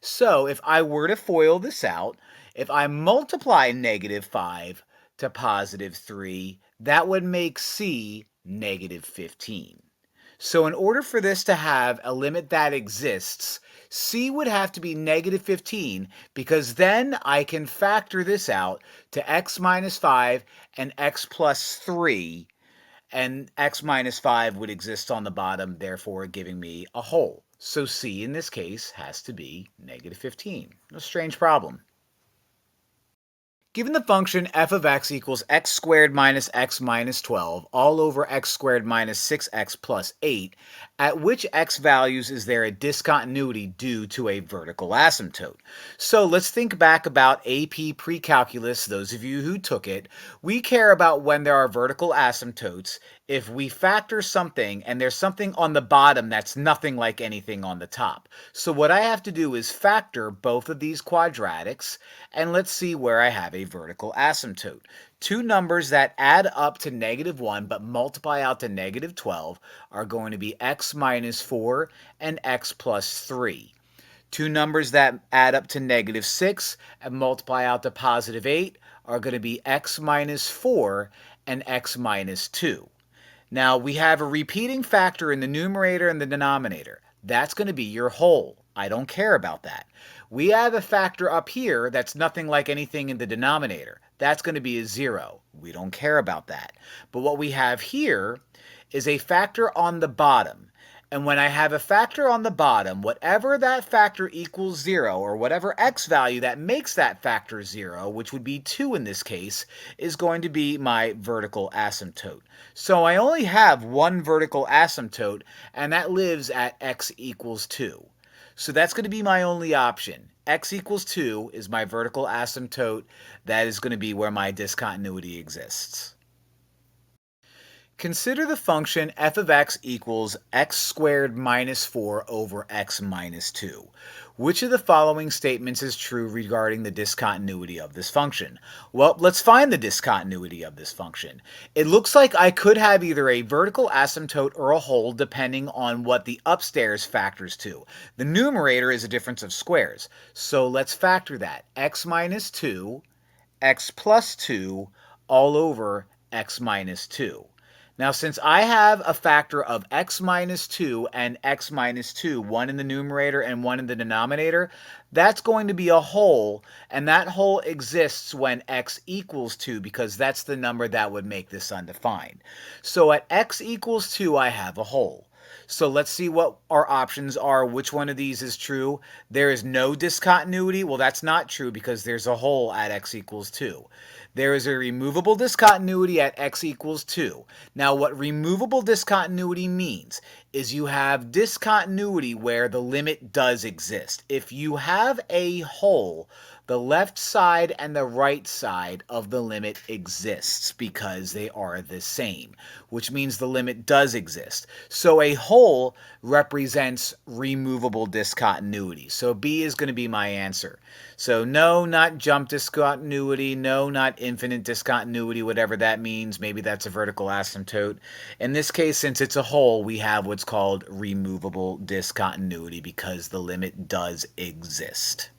So if I were to FOIL this out, if I multiply negative 5 to positive 3, that would make c negative 15. So in order for this to have a limit that exists, c would have to be negative 15, because then I can factor this out to x minus 5 and x plus 3, and x minus 5 would exist on the bottom, therefore giving me a hole. So c in this case has to be negative 15. A strange problem. Given the function f of x equals x squared minus x minus 12 all over x squared minus 6x plus 8, at which x values is there a discontinuity due to a vertical asymptote? So let's think back about AP pre-calculus, those of you who took it. We care about when there are vertical asymptotes if we factor something and there's something on the bottom that's nothing like anything on the top. So what I have to do is factor both of these quadratics, and let's see where I have a vertical asymptote. Two numbers that add up to -1 but multiply out to -12 are going to be x minus 4 and x plus 3. Two numbers that add up to -6 and multiply out to +8 are going to be x minus 4 and x minus 2. Now, we have a repeating factor in the numerator and the denominator. That's going to be your whole. I don't care about that. We have a factor up here that's nothing like anything in the denominator. That's going to be a 0. We don't care about that. But what we have here is a factor on the bottom. And when I have a factor on the bottom, whatever that factor equals 0, or whatever x value that makes that factor 0, which would be 2 in this case, is going to be my vertical asymptote. So I only have one vertical asymptote, and that lives at x equals 2. So that's going to be my only option. X equals 2 is my vertical asymptote. That is going to be where my discontinuity exists. Consider the function f of x equals x squared minus 4 over x minus 2. Which of the following statements is true regarding the discontinuity of this function? Well, let's find the discontinuity of this function. It looks like I could have either a vertical asymptote or a whole depending on what the upstairs factors to. The numerator is a difference of squares, so let's factor that. X minus 2, x plus 2, all over x minus 2. Now, since I have a factor of x minus 2 and x minus 2, one in the numerator and one in the denominator, that's going to be a whole, and that whole exists when x equals 2 because that's the number that would make this undefined. So at x equals 2, I have a whole. So let's see what our options are. Which one of these is true? There is no discontinuity. Well, that's not true because there's a whole at x equals 2. There is a removable discontinuity at x equals 2. Now, what removable discontinuity means is you have discontinuity where the limit does exist. If you have a whole, the left side and the right side of the limit exists because they are the same, which means the limit does exist. So a whole represents removable discontinuity. So B is going to be my answer. So no, not jump discontinuity, no, not infinite discontinuity, whatever that means. Maybe that's a vertical asymptote. In this case, since it's a whole, we have what's called removable discontinuity because the limit does exist.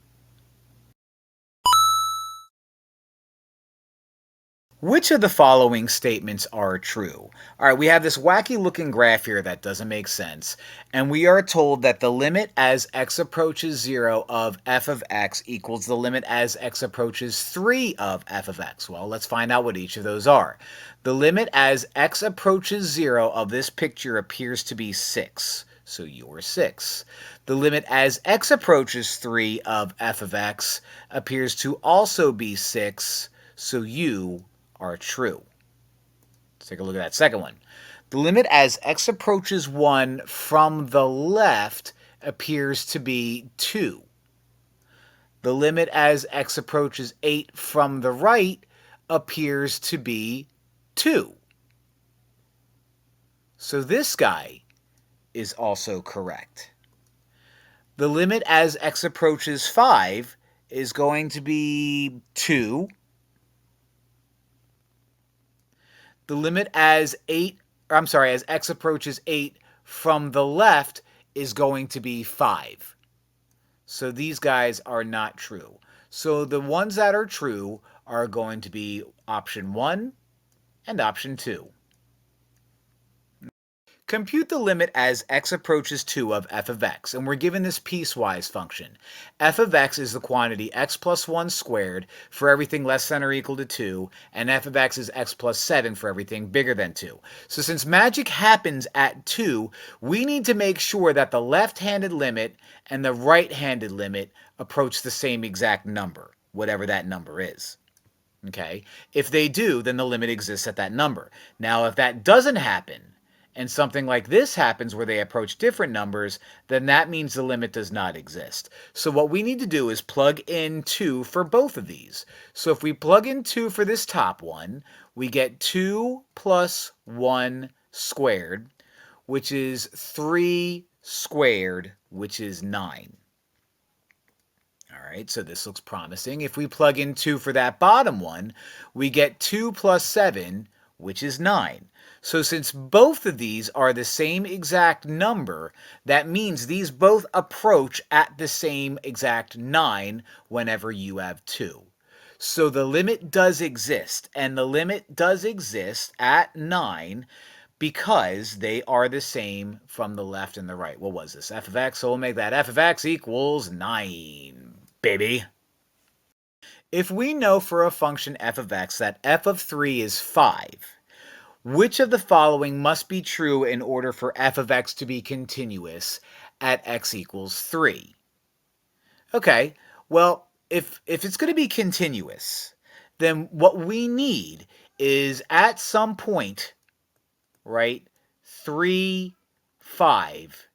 Which of the following statements are true? All right, we have this wacky looking graph here that doesn't make sense, and we are told that the limit as x approaches 0 of f of x equals the limit as x approaches 3 of f of x. Well, let's find out what each of those are. The limit as x approaches 0 of this picture appears to be 6. So you're 6. The limit as x approaches 3 of f of x appears to also be 6. So you are true. Let's take a look at that second one. The limit as x approaches 1 from the left appears to be 2. The limit as x approaches 8 from the right appears to be 2. So this guy is also correct. The limit as x approaches 5 is going to be 2. The limit as x approaches 8 from the left is going to be 5. So these guys are not true. So the ones that are true are going to be option 1 and option 2. Compute the limit as x approaches 2 of f of x, and we're given this piecewise function. F of x is the quantity x plus 1 squared for everything less than or equal to 2, and f of x is x plus 7 for everything bigger than 2. So since magic happens at 2, we need to make sure that the left-handed limit and the right-handed limit approach the same exact number, whatever that number is. Okay? If they do, then the limit exists at that number. Now, if that doesn't happen, and something like this happens where they approach different numbers, then that means the limit does not exist. So what we need to do is plug in 2 for both of these. So if we plug in 2 for this top one, we get 2 plus 1 squared, which is 3 squared, which is 9. All right, so this looks promising. If we plug in 2 for that bottom one, we get 2 plus 7, which is 9. So since both of these are the same exact number, that means these both approach at the same exact 9 whenever you have 2. So the limit does exist, and the limit does exist at 9 because they are the same from the left and the right. What was this? F of x, so we'll make that f of x equals 9, baby. If we know for a function f of x that f of 3 is 5, which of the following must be true in order for f of x to be continuous at x equals 3? Okay, well, if it's going to be continuous, then what we need is at some point, right, 3, 5,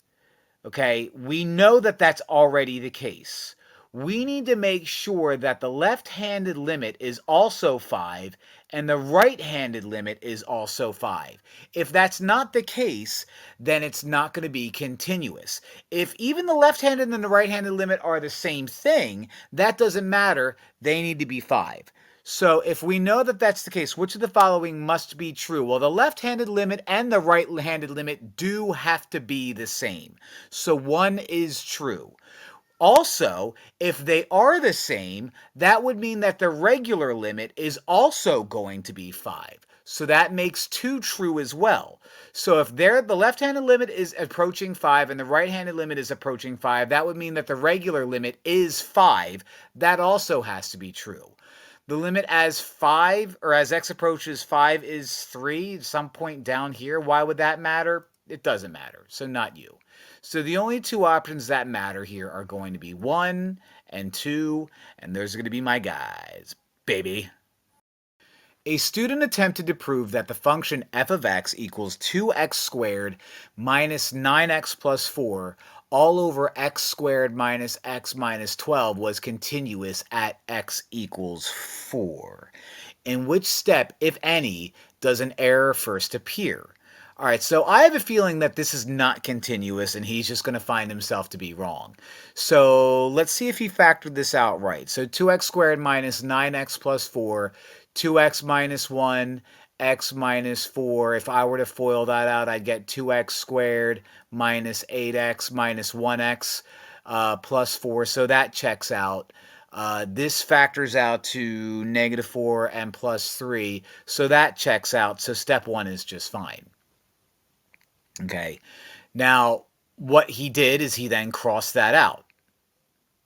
okay, we know that that's already the case. We need to make sure that the left-handed limit is also 5 and the right-handed limit is also 5. If that's not the case, then it's not going to be continuous. If even the left-handed and the right-handed limit are the same thing, that doesn't matter. They need to be 5. So if we know that that's the case, which of the following must be true? Well, the left-handed limit and the right-handed limit do have to be the same. So one is true. Also, if they are the same, that would mean that the regular limit is also going to be 5. So that makes 2 true as well. So if the left-handed limit is approaching 5 and the right-handed limit is approaching 5, that would mean that the regular limit is 5. That also has to be true. The limit as 5, or as x approaches 5, is 3, some point down here. Why would that matter? It doesn't matter, so not you. So the only two options that matter here are going to be 1 and 2, and those are going to be my guys, baby. A student attempted to prove that the function f of x equals 2x squared minus 9x plus 4 all over x squared minus x minus 12 was continuous at x equals 4. In which step, if any, does an error first appear? All right, so I have a feeling that this is not continuous and he's just going to find himself to be wrong. So let's see if he factored this out right. So 2x squared minus 9x plus 4, 2x minus 1, x minus 4. If I were to FOIL that out, I'd get 2x squared minus 8x minus 1x plus 4. So that checks out. This factors out to negative 4 and plus 3. So that checks out. So step 1 is just fine. Okay. Now, what he did is he then crossed that out,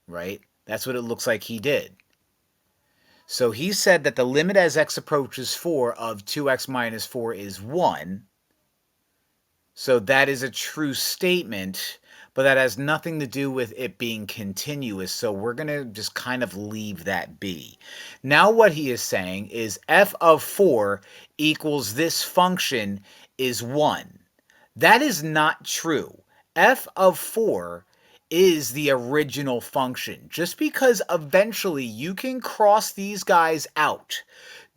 right? That's what it looks like he did. So he said that the limit as x approaches 4 of 2x minus 4 is 1. So that is a true statement, but that has nothing to do with it being continuous. So we're going to just kind of leave that be. Now what he is saying is f of 4 equals this function is 1. That is not true. F of 4 is the original function. Just because eventually you can cross these guys out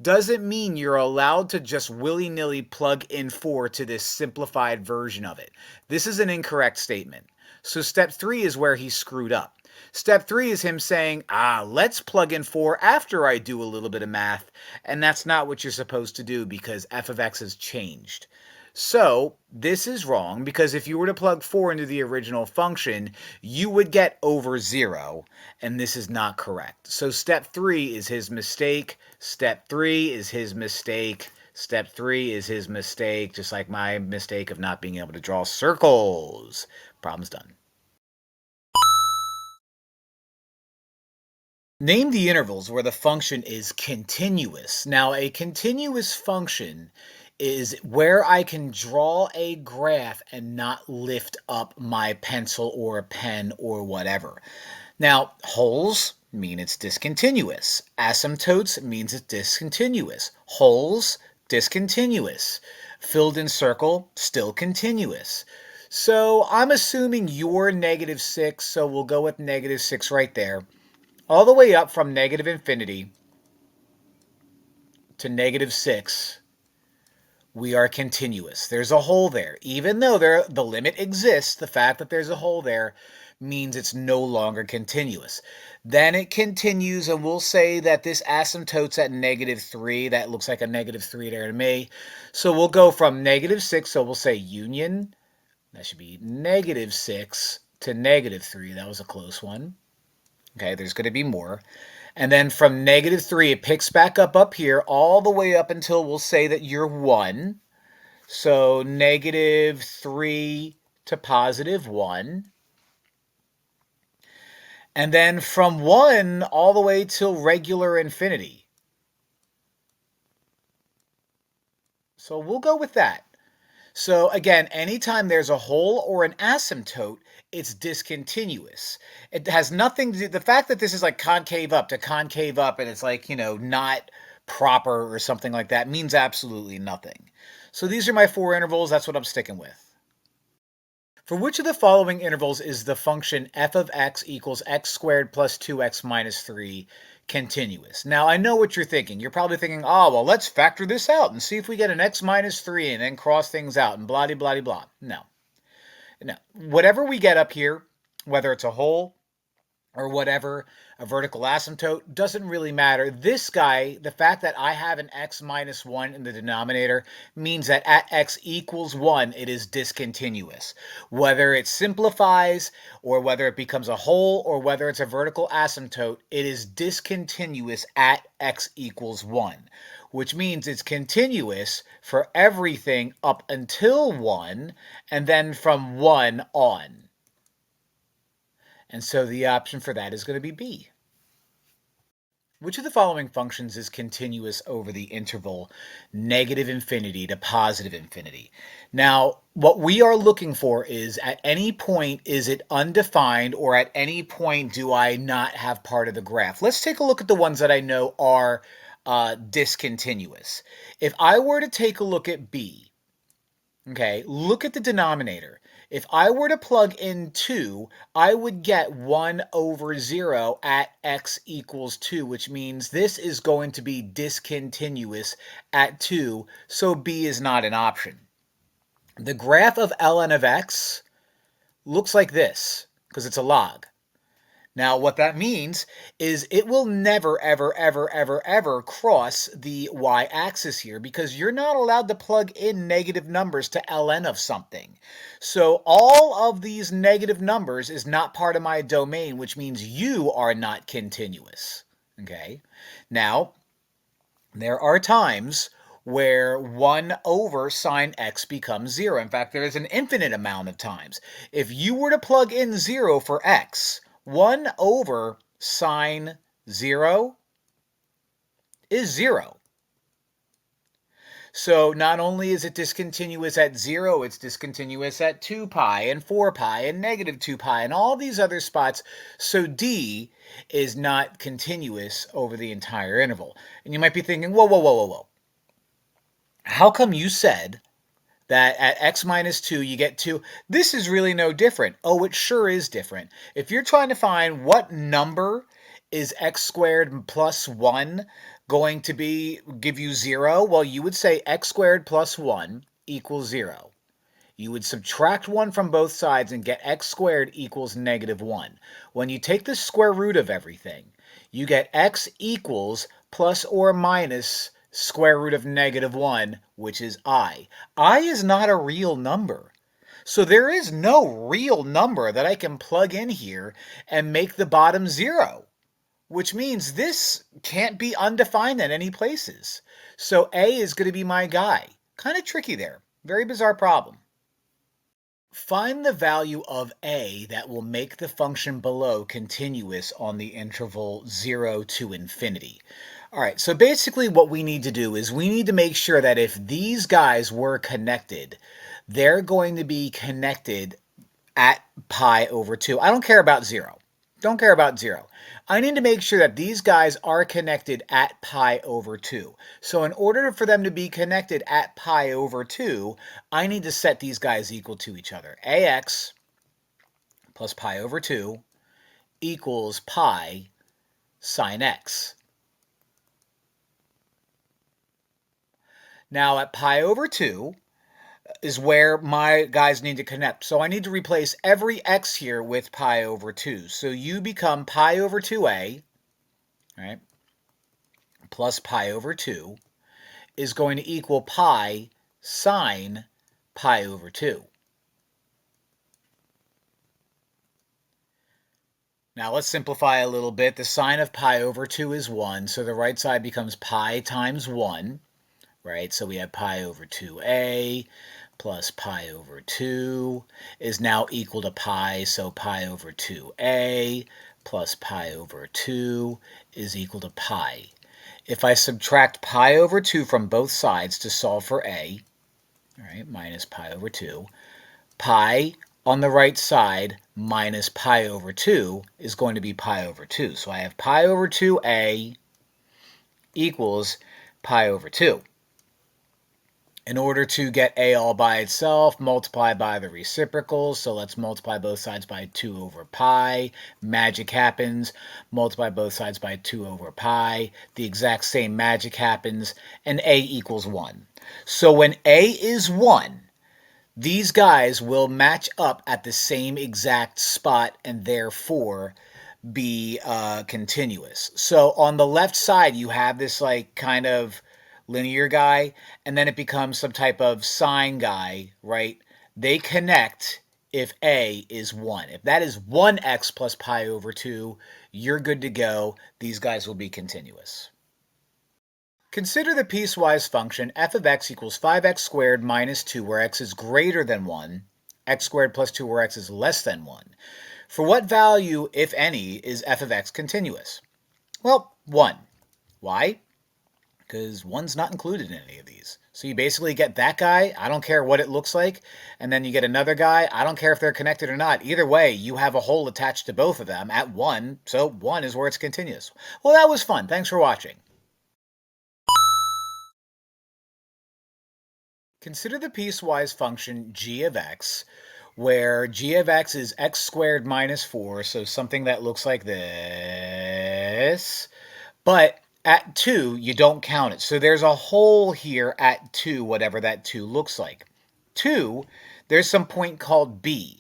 doesn't mean you're allowed to just willy-nilly plug in 4 to this simplified version of it. This is an incorrect statement. So step 3 is where he screwed up. Step 3 is him saying, let's plug in 4 after I do a little bit of math. And that's not what you're supposed to do because f of x has changed. So this is wrong because if you were to plug 4 into the original function, you would get over 0, and this is not correct. So step 3 is his mistake. Step 3 is his mistake. Step 3 is his mistake, just like my mistake of not being able to draw circles. Problem's done. Name the intervals where the function is continuous. Now, a continuous function is where I can draw a graph and not lift up my pencil or a pen or whatever. Now, wholes mean it's discontinuous. Asymptotes means it's discontinuous. Wholes, discontinuous. Filled in circle, still continuous. So I'm assuming you're -6, so we'll go with -6 right there. All the way up from negative infinity to -6, we are continuous. There's a hole there. Even though the limit exists, the fact that there's a hole there means it's no longer continuous. Then it continues, and we'll say that this asymptote's at -3. That looks like a -3 there to me. So we'll go from -6, so we'll say union. That should be -6 to -3. That was a close one. Okay, there's going to be more. And then from -3, it picks back up here, all the way up until we'll say that you're 1. So -3 to +1. And then from 1 all the way till regular infinity. So we'll go with that. So again, anytime there's a hole or an asymptote, it's discontinuous. It has nothing to do, the fact that this is like concave up to concave up and it's like, not proper or something like that means absolutely nothing. So these are my 4 intervals. That's what I'm sticking with. For which of the following intervals is the function f of x equals x squared plus 2x minus 3 continuous? Now, I know what you're thinking. You're probably thinking, oh, well, let's factor this out and see if we get an x minus 3 and then cross things out and blah, blah, blah, blah. No. Whatever we get up here, whether it's a hole or whatever, a vertical asymptote, doesn't really matter. This guy, the fact that I have an x minus 1 in the denominator means that at x equals 1, it is discontinuous. Whether it simplifies or whether it becomes a hole or whether it's a vertical asymptote, it is discontinuous at x equals 1, which means it's continuous for everything up until 1 and then from 1 on. And so the option for that is going to be B. Which of the following functions is continuous over the interval -infinity to +infinity? Now, what we are looking for is at any point, is it undefined, or at any point do I not have part of the graph? Let's take a look at the ones that I know are discontinuous. If I were to take a look at B, okay, look at the denominator. If I were to plug in 2, I would get 1 over 0 at x equals 2, which means this is going to be discontinuous at 2, so B is not an option. The graph of ln of x looks like this, because it's a log. Now, what that means is it will never, ever, ever, ever, ever cross the y-axis here because you're not allowed to plug in negative numbers to ln of something. So all of these negative numbers is not part of my domain, which means you are not continuous. Okay? Now, there are times where 1 over sine x becomes 0. In fact, there is an infinite amount of times. If you were to plug in 0 for x, 1 over sine 0 is 0. So not only is it discontinuous at 0, it's discontinuous at 2 pi and 4 pi and -2 pi and all these other spots. So D is not continuous over the entire interval. And you might be thinking, whoa, whoa, whoa, whoa, whoa. How come you said that at x minus 2 you get 2? This is really no different. Oh, it sure is different. If you're trying to find what number is x squared plus 1 going to give you 0, well, you would say x squared plus 1 equals 0. You would subtract 1 from both sides and get x squared equals -1. When you take the square root of everything, you get x equals plus or minus square root of -1, which is I. I is not a real number. So there is no real number that I can plug in here and make the bottom 0, which means this can't be undefined in any places. So A is going to be my guy. Kind of tricky there. Very bizarre problem. Find the value of A that will make the function below continuous on the interval 0 to infinity. All right, so basically what we need to do is we need to make sure that if these guys were connected, they're going to be connected at pi over 2. I don't care about 0. Don't care about 0. I need to make sure that these guys are connected at pi over 2. So in order for them to be connected at pi over 2, I need to set these guys equal to each other. Ax plus pi over 2 equals pi sine x. Now at pi over 2 is where my guys need to connect. So I need to replace every x here with pi over 2. So you become pi over 2a, right, plus pi over 2 is going to equal pi sine pi over 2. Now let's simplify a little bit. The sine of pi over 2 is 1, so the right side becomes pi times 1, right? So we have pi over 2a plus pi over 2 is now equal to pi, so pi over 2a plus pi over 2 is equal to pi. If I subtract pi over 2 from both sides to solve for a, all right, minus pi over 2, pi on the right side minus pi over 2 is going to be pi over 2. So I have pi over 2a equals pi over 2. In order to get a all by itself, multiply by the reciprocal. So let's multiply both sides by 2 over pi. Magic happens. Multiply both sides by 2 over pi. The exact same magic happens, and a equals 1. So when a is 1, these guys will match up at the same exact spot and therefore be continuous. So on the left side, you have this like kind of linear guy, and then it becomes some type of sine guy, right? They connect if a is 1. If that is 1x plus pi over 2, you're good to go. These guys will be continuous. Consider the piecewise function f of x equals 5x squared minus 2 where x is greater than 1, x squared plus 2 where x is less than 1. For what value, if any, is f of x continuous? Well, 1. Why? Because 1's not included in any of these. So you basically get that guy, I don't care what it looks like, and then you get another guy, I don't care if they're connected or not. Either way, you have a hole attached to both of them at 1, so 1 is where it's continuous. Well, that was fun. Thanks for watching. Consider the piecewise function g of x, where g of x is x squared minus 4, so something that looks like this. But at 2, you don't count it. So there's a hole here at 2, whatever that 2 looks like. 2, there's some point called b.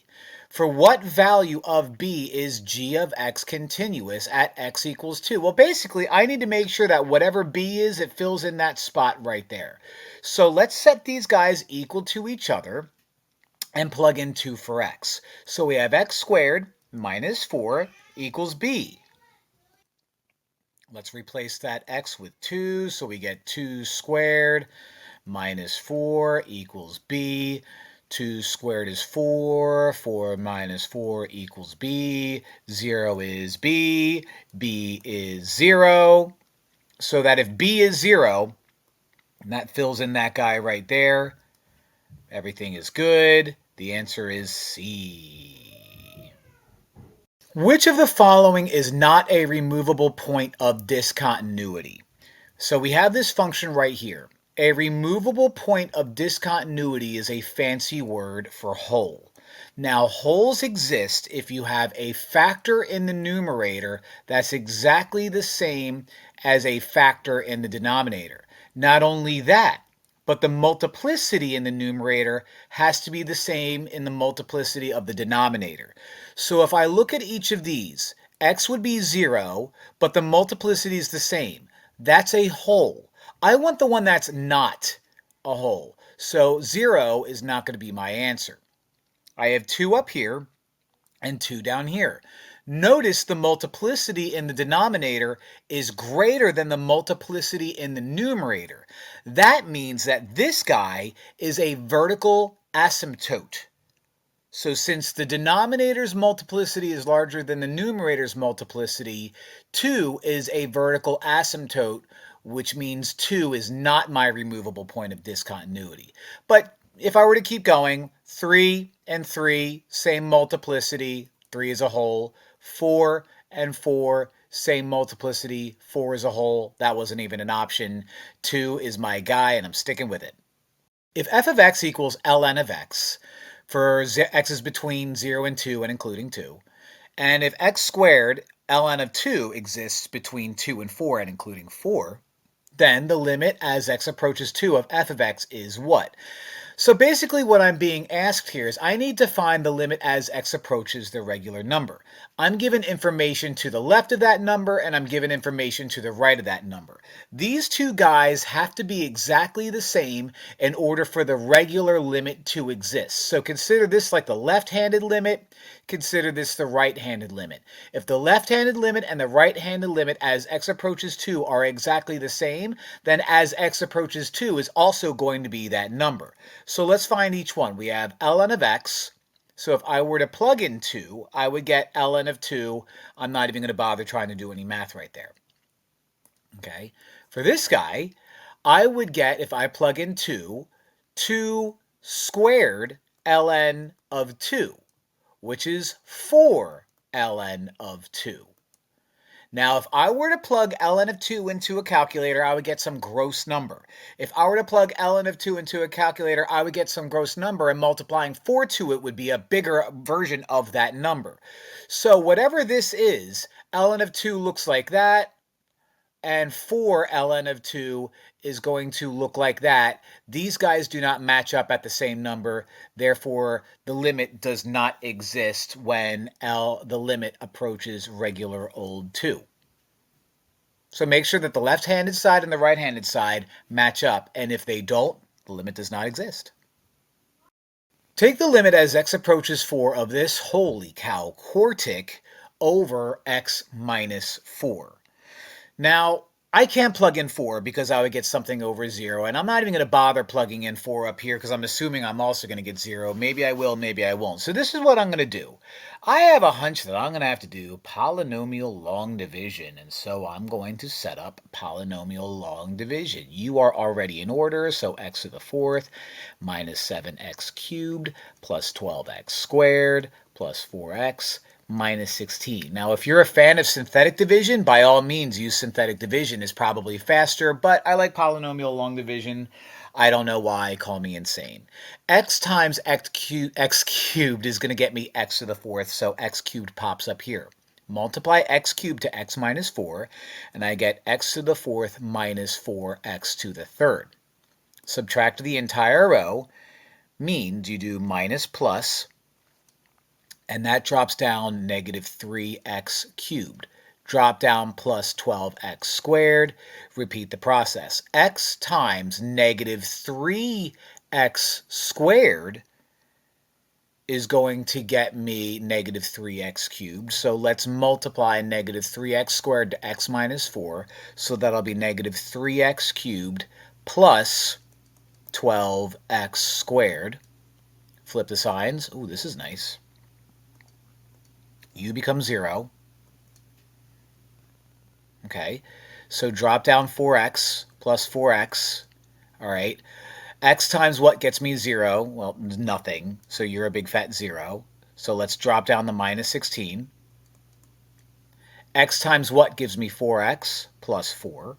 For what value of b is g of x continuous at x equals 2? Well, basically, I need to make sure that whatever b is, it fills in that spot right there. So let's set these guys equal to each other and plug in 2 for x. So we have x squared minus 4 equals b. Let's replace that x with 2, so we get 2 squared minus 4 equals b. 2 squared is 4, 4 minus 4 equals b, 0 is b, b is 0. So that if b is 0, that fills in that guy right there. Everything is good. The answer is C. Which of the following is not a removable point of discontinuity? So we have this function right here. A removable point of discontinuity is a fancy word for hole. Now, holes exist if you have a factor in the numerator that's exactly the same as a factor in the denominator. Not only that, but the multiplicity in the numerator has to be the same in the multiplicity of the denominator. So if I look at each of these, x would be 0, but the multiplicity is the same. That's a hole. I want the one that's not a hole. So 0 is not going to be my answer. I have 2 up here and 2 down here. Notice the multiplicity in the denominator is greater than the multiplicity in the numerator. That means that this guy is a vertical asymptote. So since the denominator's multiplicity is larger than the numerator's multiplicity, 2 is a vertical asymptote, which means 2 is not my removable point of discontinuity. But if I were to keep going, 3 and 3, same multiplicity, 3 is a whole. 4 and 4, same multiplicity. 4 is a whole. That wasn't even an option. 2 is my guy, and I'm sticking with it. If f of x equals ln of x, for x is between 0 and 2 and including 2, and if x squared ln of 2 exists between 2 and 4 and including 4, then the limit as x approaches 2 of f of x is what? So basically what I'm being asked here is I need to find the limit as x approaches the regular number. I'm given information to the left of that number and I'm given information to the right of that number. These two guys have to be exactly the same in order for the regular limit to exist. So consider this like the left-handed limit, consider this the right-handed limit. If the left-handed limit and the right-handed limit as x approaches 2 are exactly the same, then as x approaches 2 is also going to be that number. So let's find each one. We have ln of x. So if I were to plug in 2, I would get ln of 2. I'm not even going to bother trying to do any math right there. Okay. For this guy, I would get, if I plug in 2, 2 squared ln of 2, which is 4 ln of 2. Now, if I were to plug ln of 2 into a calculator, I would get some gross number. If I were to plug ln of 2 into a calculator, I would get some gross number, and multiplying 4 to it would be a bigger version of that number. So whatever this is, ln of 2 looks like that, and 4 ln of 2 is going to look like that. These guys do not match up at the same number. Therefore, the limit does not exist when the limit approaches regular old 2. So make sure that the left-handed side and the right-handed side match up. And if they don't, the limit does not exist. Take the limit as x approaches 4 of this, holy cow, quartic over x minus 4. Now, I can't plug in 4 because I would get something over 0, and I'm not even going to bother plugging in 4 up here because I'm assuming I'm also going to get 0. Maybe I will, maybe I won't. So this is what I'm going to do. I have a hunch that I'm going to have to do polynomial long division, and so I'm going to set up polynomial long division. You are already in order, so x to the 4th minus 7x cubed plus 12x squared plus 4x minus 16. Now, if you're a fan of synthetic division, by all means use synthetic division. It's probably faster, but I like polynomial long division. I don't know why. Call me insane. X times x cubed is going to get me x to the 4th, so x cubed pops up here. Multiply x cubed to x minus 4, and I get x to the 4th minus 4x to the 3rd. Subtract the entire row means you do minus plus, and that drops down negative 3x cubed. Drop down plus 12x squared. Repeat the process. X times negative 3x squared is going to get me negative 3x cubed. So let's multiply negative 3x squared to x minus 4. So that'll be negative 3x cubed plus 12x squared. Flip the signs. Ooh, this is nice. U becomes 0. Okay, so drop down 4x plus 4x. All right, x times what gets me 0? Well, nothing, so you're a big fat 0. So let's drop down the minus 16. X times what gives me 4x plus 4.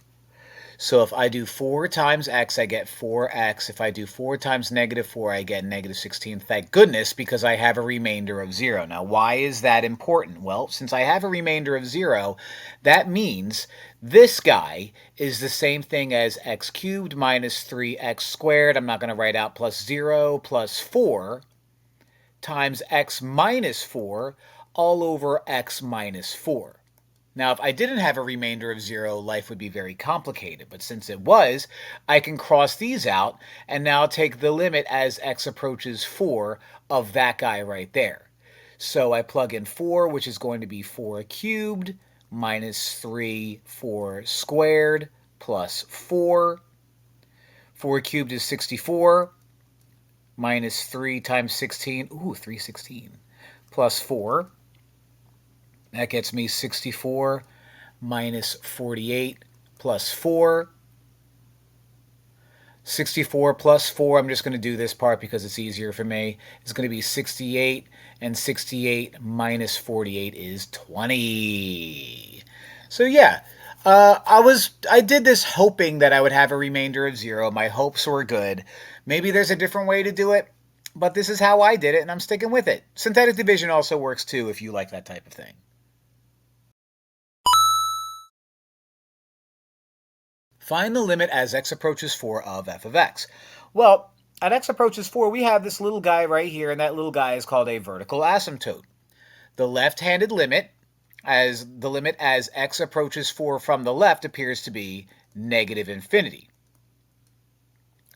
So if I do 4 times x, I get 4x. If I do 4 times negative 4, I get negative 16. Thank goodness, because I have a remainder of 0. Now, why is that important? Well, since I have a remainder of 0, that means this guy is the same thing as x cubed minus 3x squared. I'm not going to write out plus 0 plus 4 times x minus 4 all over x minus 4. Now, if I didn't have a remainder of 0, life would be very complicated. But since it was, I can cross these out and now take the limit as x approaches 4 of that guy right there. So I plug in 4, which is going to be 4 cubed minus 3, 4 squared plus 4. 4 cubed is 64 minus 3 times 16. Ooh, 316 plus 4. That gets me 64 minus 48 plus 4 64 plus 4, I'm just going to do this part because it's easier for me. It's going to be 68, and 68 minus 48 is 20. So yeah, I did this hoping that I would have a remainder of 0. My hopes were good. Maybe there's a different way to do it, but this is how I did it, and I'm sticking with it. Synthetic division also works too if you like that type of thing. Find the limit as x approaches 4 of f of x. Well, at x approaches 4, we have this little guy right here, and that little guy is called a vertical asymptote. The left-handed limit, as the limit as x approaches 4 from the left, appears to be negative infinity.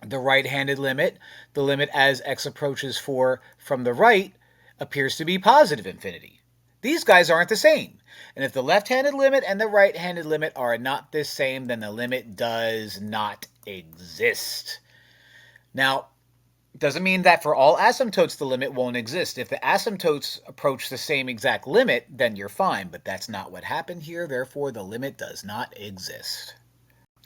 The right-handed limit, the limit as x approaches 4 from the right, appears to be positive infinity. These guys aren't the same. And if the left-handed limit and the right-handed limit are not the same, then the limit does not exist. Now, it doesn't mean that for all asymptotes the limit won't exist. If the asymptotes approach the same exact limit, then you're fine. But that's not what happened here. Therefore, the limit does not exist.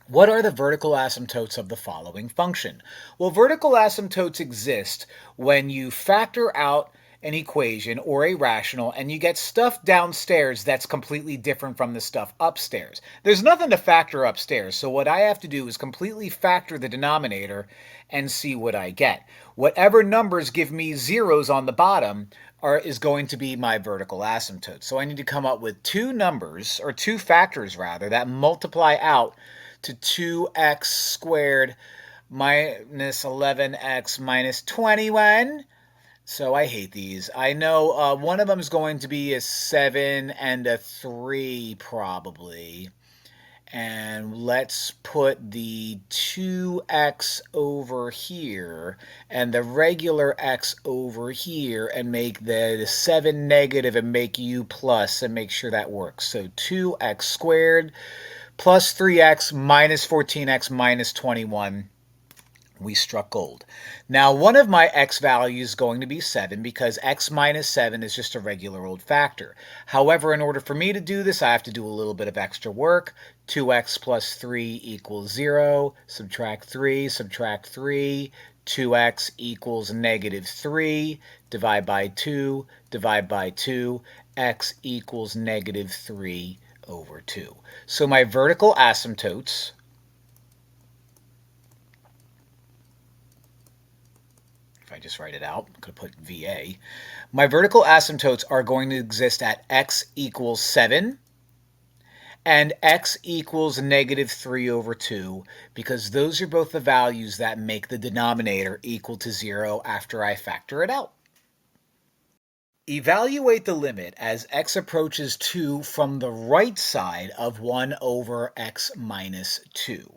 What are the vertical asymptotes of the following function? Well, vertical asymptotes exist when you factor out an equation or a rational and you get stuff downstairs that's completely different from the stuff upstairs. There's nothing to factor upstairs, so what I have to do is completely factor the denominator and see what I get. Whatever numbers give me zeros on the bottom is going to be my vertical asymptote. So I need to come up with two numbers, or two factors rather, that multiply out to 2x squared minus 11x minus 21. So I hate these. I know one of them is going to be a 7 and a 3 probably. And let's put the 2x over here and the regular x over here and make the 7 negative and make u plus and make sure that works. So 2x squared plus 3x minus 14x minus 21. We struck gold. Now, one of my x values is going to be 7 because x minus 7 is just a regular old factor. However, in order for me to do this, I have to do a little bit of extra work. 2x plus 3 equals 0. Subtract 3, subtract 3. 2x equals negative 3. Divide by 2, divide by 2. X equals negative 3 over 2. So my vertical asymptotes I just write it out, I'm going to put VA. My vertical asymptotes are going to exist at x equals 7 and x equals negative 3 over 2 because those are both the values that make the denominator equal to 0 after I factor it out. Evaluate the limit as x approaches 2 from the right side of 1 over x minus 2.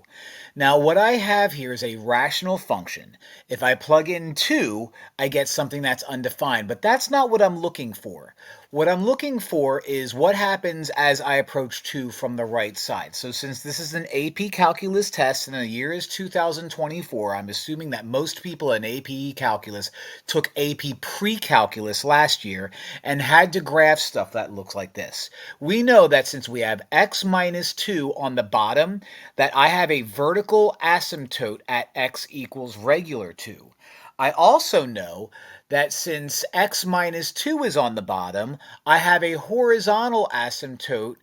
Now, what I have here is a rational function. If I plug in 2, I get something that's undefined, but that's not what I'm looking for. What I'm looking for is what happens as I approach 2 from the right side. So since this is an AP Calculus test and the year is 2024, I'm assuming that most people in AP Calculus took AP Pre-Calculus last year and had to graph stuff that looks like this. We know that since we have x minus 2 on the bottom, that I have a vertical asymptote at x equals regular 2. I also know that since x minus 2 is on the bottom, I have a horizontal asymptote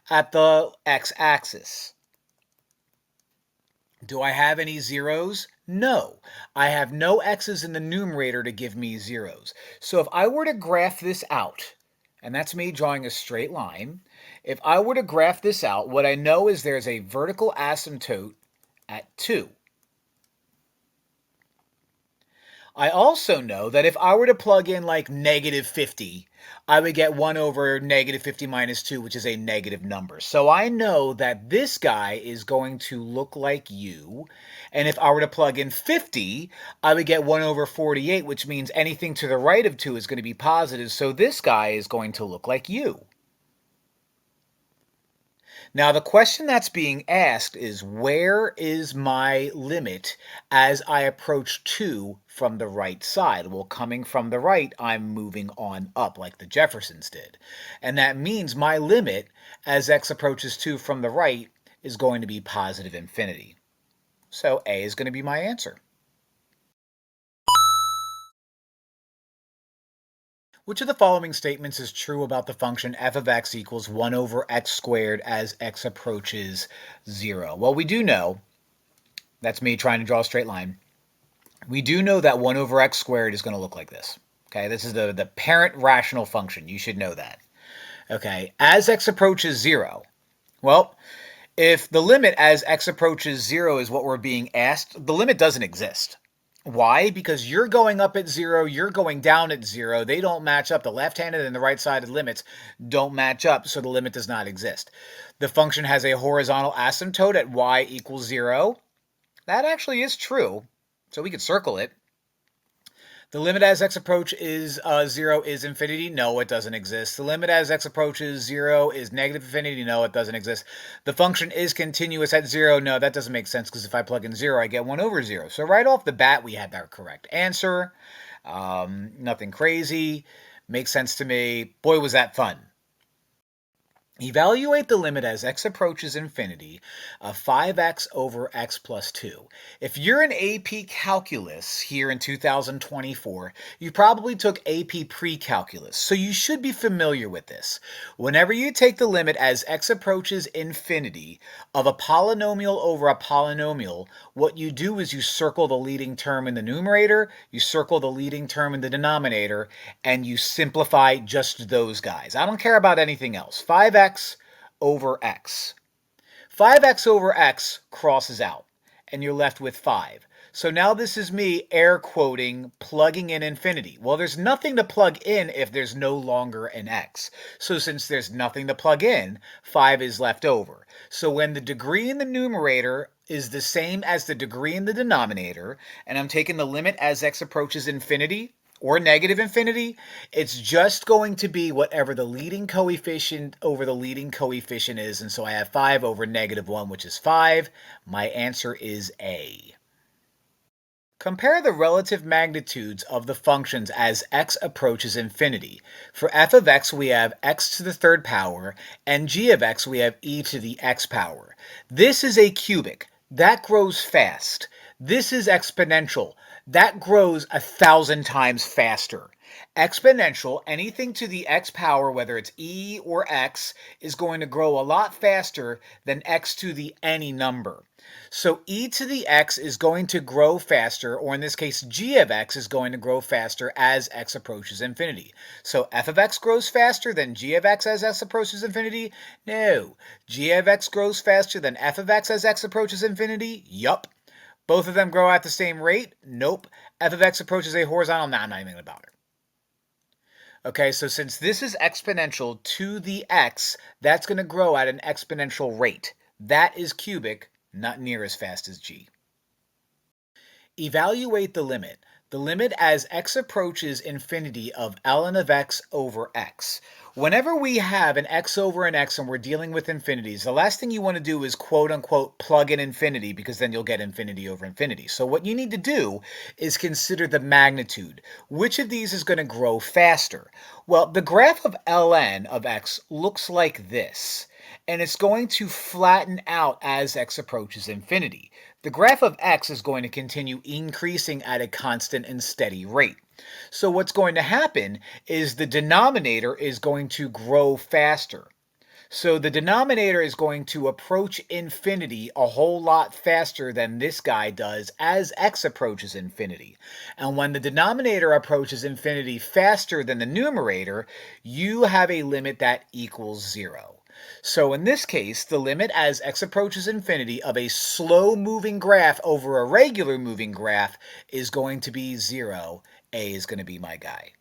at the x-axis. Do I have any zeros? No. I have no x's in the numerator to give me zeros. So if I were to graph this out, and that's me drawing a straight line, if I were to graph this out, what I know is there's a vertical asymptote at 2. I also know that if I were to plug in like negative 50, I would get 1 over negative 50 minus 2, which is a negative number. So I know that this guy is going to look like u. And if I were to plug in 50, I would get 1 over 48, which means anything to the right of 2 is going to be positive. So this guy is going to look like u. Now, the question that's being asked is, where is my limit as I approach 2 from the right side? Well, coming from the right, I'm moving on up like the Jeffersons did. And that means my limit as x approaches 2 from the right is going to be positive infinity. So A is going to be my answer. Which of the following statements is true about the function f of x equals 1 over x squared as x approaches 0? Well, we do know, that's me trying to draw a straight line, we do know that 1 over x squared is going to look like this. Okay, this is the parent rational function. You should know that. Okay, as x approaches 0, well, if the limit as x approaches 0 is what we're being asked, the limit doesn't exist. Why? Because you're going up at 0, you're going down at 0. They don't match up. The left-handed and the right-sided limits don't match up, so the limit does not exist. The function has a horizontal asymptote at y equals 0. That actually is true, so we could circle it. The limit as x approaches 0 is infinity. No, it doesn't exist. The limit as x approaches 0 is negative infinity. No, it doesn't exist. The function is continuous at 0. No, that doesn't make sense because if I plug in 0, I get 1 over 0. So right off the bat, we had our correct answer. Nothing crazy. Makes sense to me. Boy, was that fun. Evaluate the limit as x approaches infinity of 5x over x plus 2. If you're in AP Calculus here in 2024, you probably took AP Pre-Calculus, so you should be familiar with this. Whenever you take the limit as x approaches infinity of a polynomial over a polynomial, what you do is you circle the leading term in the numerator, you circle the leading term in the denominator, and you simplify just those guys. I don't care about anything else. 5x over x. 5x over x crosses out, and you're left with 5. So now this is me air quoting plugging in infinity. Well, there's nothing to plug in if there's no longer an x. So since there's nothing to plug in, 5 is left over. So when the degree in the numerator is the same as the degree in the denominator, and I'm taking the limit as x approaches infinity, or negative infinity, it's just going to be whatever the leading coefficient over the leading coefficient is. And so I have 5 over negative 1, which is 5. My answer is A. Compare the relative magnitudes of the functions as x approaches infinity. For f of x, we have x to the third power, and g of x, we have e to the x power. This is a cubic. That grows fast. This is exponential. That grows 1,000 times faster. Exponential, anything to the x power, whether it's e or x, is going to grow a lot faster than x to the any number. So e to the x is going to grow faster, or in this case, g of x is going to grow faster as x approaches infinity. So f of x grows faster than g of x as x approaches infinity? No. G of x grows faster than f of x as x approaches infinity? Yup. Both of them grow at the same rate? Nope. F of x approaches a horizontal? Nah, I'm not even going to bother. Okay, so since this is exponential to the x, that's going to grow at an exponential rate. That is cubic, not near as fast as g. Evaluate the limit. The limit as x approaches infinity of ln of x over x. Whenever we have an x over an x and we're dealing with infinities, the last thing you want to do is quote unquote plug in infinity, because then you'll get infinity over infinity. So what you need to do is consider the magnitude. Which of these is going to grow faster? Well, the graph of ln of x looks like this, and it's going to flatten out as x approaches infinity. The graph of x is going to continue increasing at a constant and steady rate. So what's going to happen is the denominator is going to grow faster. So the denominator is going to approach infinity a whole lot faster than this guy does as x approaches infinity. And when the denominator approaches infinity faster than the numerator, you have a limit that equals 0. So in this case, the limit as x approaches infinity of a slow-moving graph over a regular moving graph is going to be 0. A is going to be my guy.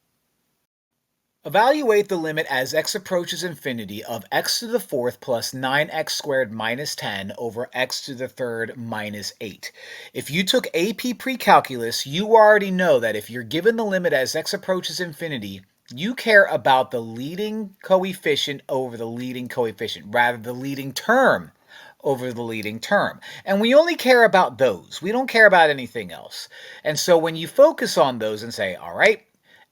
Evaluate the limit as x approaches infinity of x to the fourth plus 9x squared minus 10 over x to the third minus 8. If you took AP Pre-Calculus, you already know that if you're given the limit as x approaches infinity, you care about the leading coefficient over the leading coefficient, rather the leading term over the leading term. And we only care about those. We don't care about anything else. And so when you focus on those and say, all right,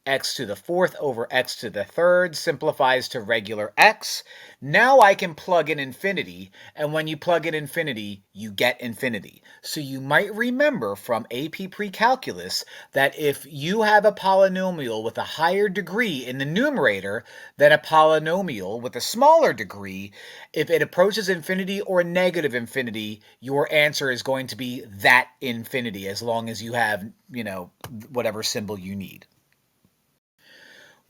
x to the fourth over x to the third simplifies to regular x. Now I can plug in infinity, and when you plug in infinity, you get infinity. So you might remember from AP Pre-Calculus that if you have a polynomial with a higher degree in the numerator than a polynomial with a smaller degree, if it approaches infinity or negative infinity, your answer is going to be that infinity as long as you have, whatever symbol you need.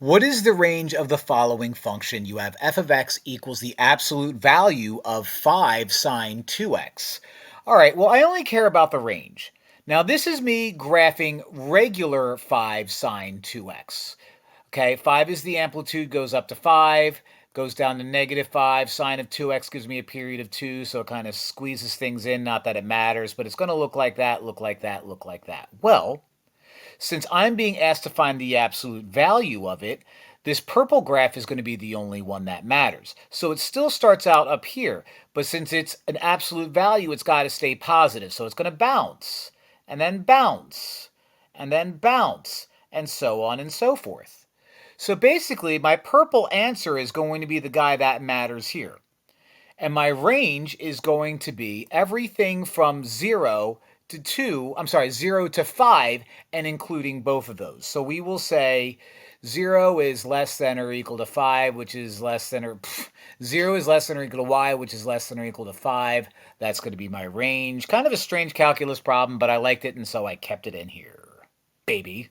What is the range of the following function? You have f of x equals the absolute value of 5 sine 2x. All right, well, I only care about the range. Now, this is me graphing regular 5 sine 2x. Okay, 5 is the amplitude, goes up to 5, goes down to negative 5. Sine of 2x gives me a period of 2, so it kind of squeezes things in. Not that it matters, but it's going to look like that, look like that, look like that. Well, since I'm being asked to find the absolute value of it, this purple graph is going to be the only one that matters. So it still starts out up here, but since it's an absolute value, it's got to stay positive. So it's going to bounce, and then bounce, and then bounce, and so on and so forth. So basically, my purple answer is going to be the guy that matters here. And my range is going to be everything from 0 to 2, 0 to 5, and including both of those. So we will say 0 is less than or equal to 5, which is less than or 0 is less than or equal to y, which is less than or equal to 5. That's going to be my range. Kind of a strange calculus problem, but I liked it, and so I kept it in here. Baby.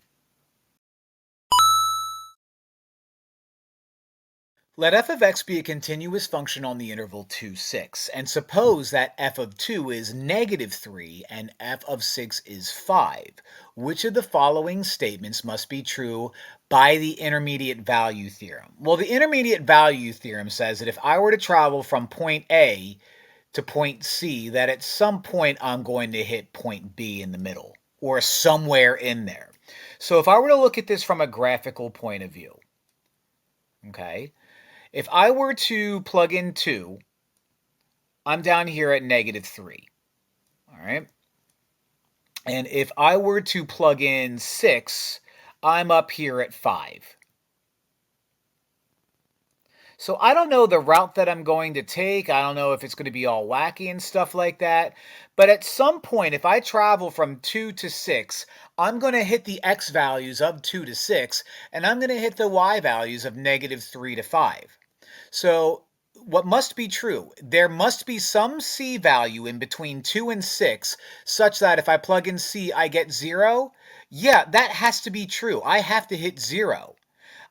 Let f of x be a continuous function on the interval 2, 6, and suppose that f of 2 is negative 3 and f of 6 is 5. Which of the following statements must be true by the intermediate value theorem? Well, the intermediate value theorem says that if I were to travel from point A to point C, that at some point I'm going to hit point B in the middle, or somewhere in there. So if I were to look at this from a graphical point of view, okay, if I were to plug in 2, I'm down here at negative 3. All right. And if I were to plug in 6, I'm up here at 5. So I don't know the route that I'm going to take. I don't know if it's going to be all wacky and stuff like that. But at some point, if I travel from 2 to 6, I'm going to hit the x values of 2 to 6, and I'm going to hit the y values of negative 3 to 5. So what must be true? There must be some c value in between 2 and 6 such that if I plug in c, I get 0. Yeah, that has to be true. I have to hit 0.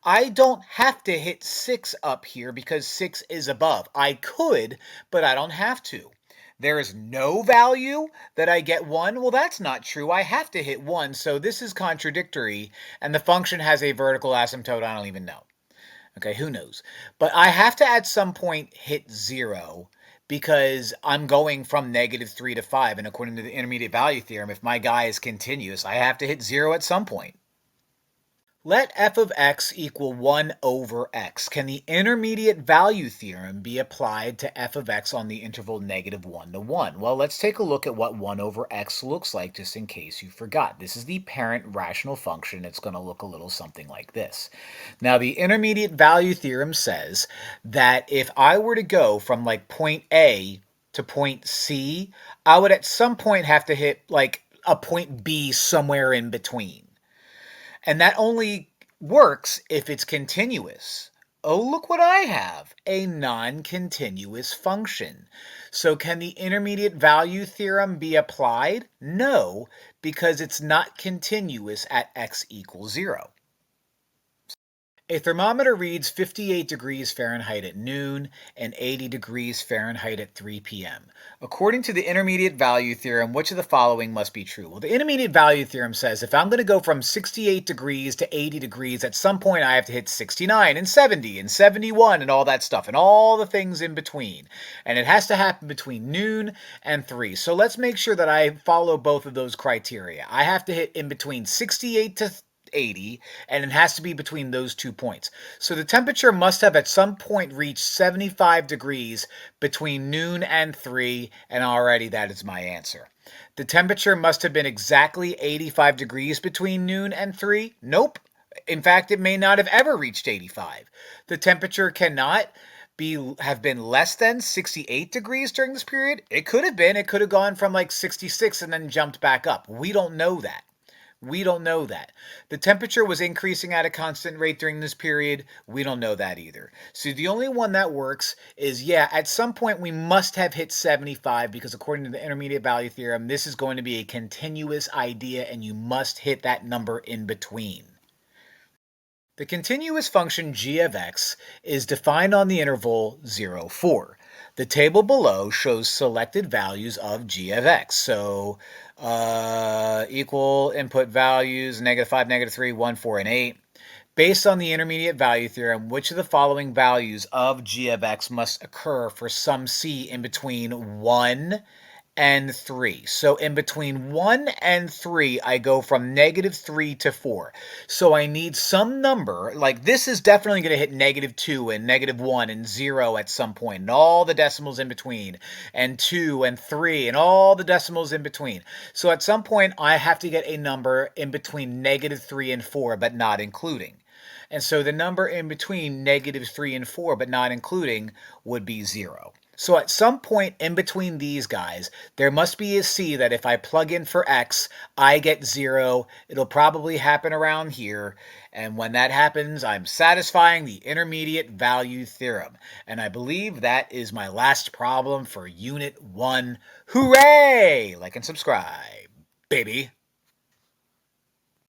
I don't have to hit 6 up here because 6 is above. I could, but I don't have to. There is no value that I get 1. Well, that's not true. I have to hit 1, so this is contradictory, and the function has a vertical asymptote. I don't even know. Okay, who knows? But I have to at some point hit 0 because I'm going from negative 3 to 5. And according to the intermediate value theorem, if my guy is continuous, I have to hit 0 at some point. Let f of x equal 1 over x. Can the intermediate value theorem be applied to f of x on the interval negative 1 to 1? Well, let's take a look at what 1 over x looks like just in case you forgot. This is the parent rational function. It's going to look a little something like this. Now, the intermediate value theorem says that if I were to go from like point A to point C, I would at some point have to hit like a point B somewhere in between. And that only works if it's continuous. Oh, look what I have, a non-continuous function. So can the intermediate value theorem be applied? No, because it's not continuous at x equals 0. A thermometer reads 58 degrees Fahrenheit at noon and 80 degrees Fahrenheit at 3 p.m. According to the intermediate value theorem, which of the following must be true? Well, the intermediate value theorem says if I'm going to go from 68 degrees to 80 degrees, at some point I have to hit 69 and 70 and 71 and all that stuff and all the things in between. And it has to happen between noon and 3. So let's make sure that I follow both of those criteria. I have to hit in between 68 to 80, and it has to be between those 2 points. So the temperature must have at some point reached 75 degrees between noon and 3, and already that is my answer. The temperature must have been exactly 85 degrees between noon and 3. Nope. In fact, it may not have ever reached 85. The temperature cannot have been less than 68 degrees during this period. It could have been. It could have gone from like 66 and then jumped back up. We don't know that. We don't know that. The temperature was increasing at a constant rate during this period. We don't know that either. So the only one that works is, yeah, at some point we must have hit 75 because according to the intermediate value theorem, this is going to be a continuous idea and you must hit that number in between. The continuous function g of x is defined on the interval 0, 4. The table below shows selected values of g of x. So equal input values, -5, -3, 1, 4, and 8. Based on the intermediate value theorem, which of the following values of g of x must occur for some c in between 1 and 3. So in between 1 and 3, I go from -3 to 4. So I need some number, like this is definitely going to hit -2 and -1 and 0 at some point, and all the decimals in between, and 2 and 3, and all the decimals in between. So at some point, I have to get a number in between -3 and 4, but not including. And so the number in between -3 and 4, but not including, would be 0. So at some point in between these guys, there must be a c that if I plug in for x, I get 0. It'll probably happen around here. And when that happens, I'm satisfying the intermediate value theorem. And I believe that is my last problem for Unit 1. Hooray! Like and subscribe, baby.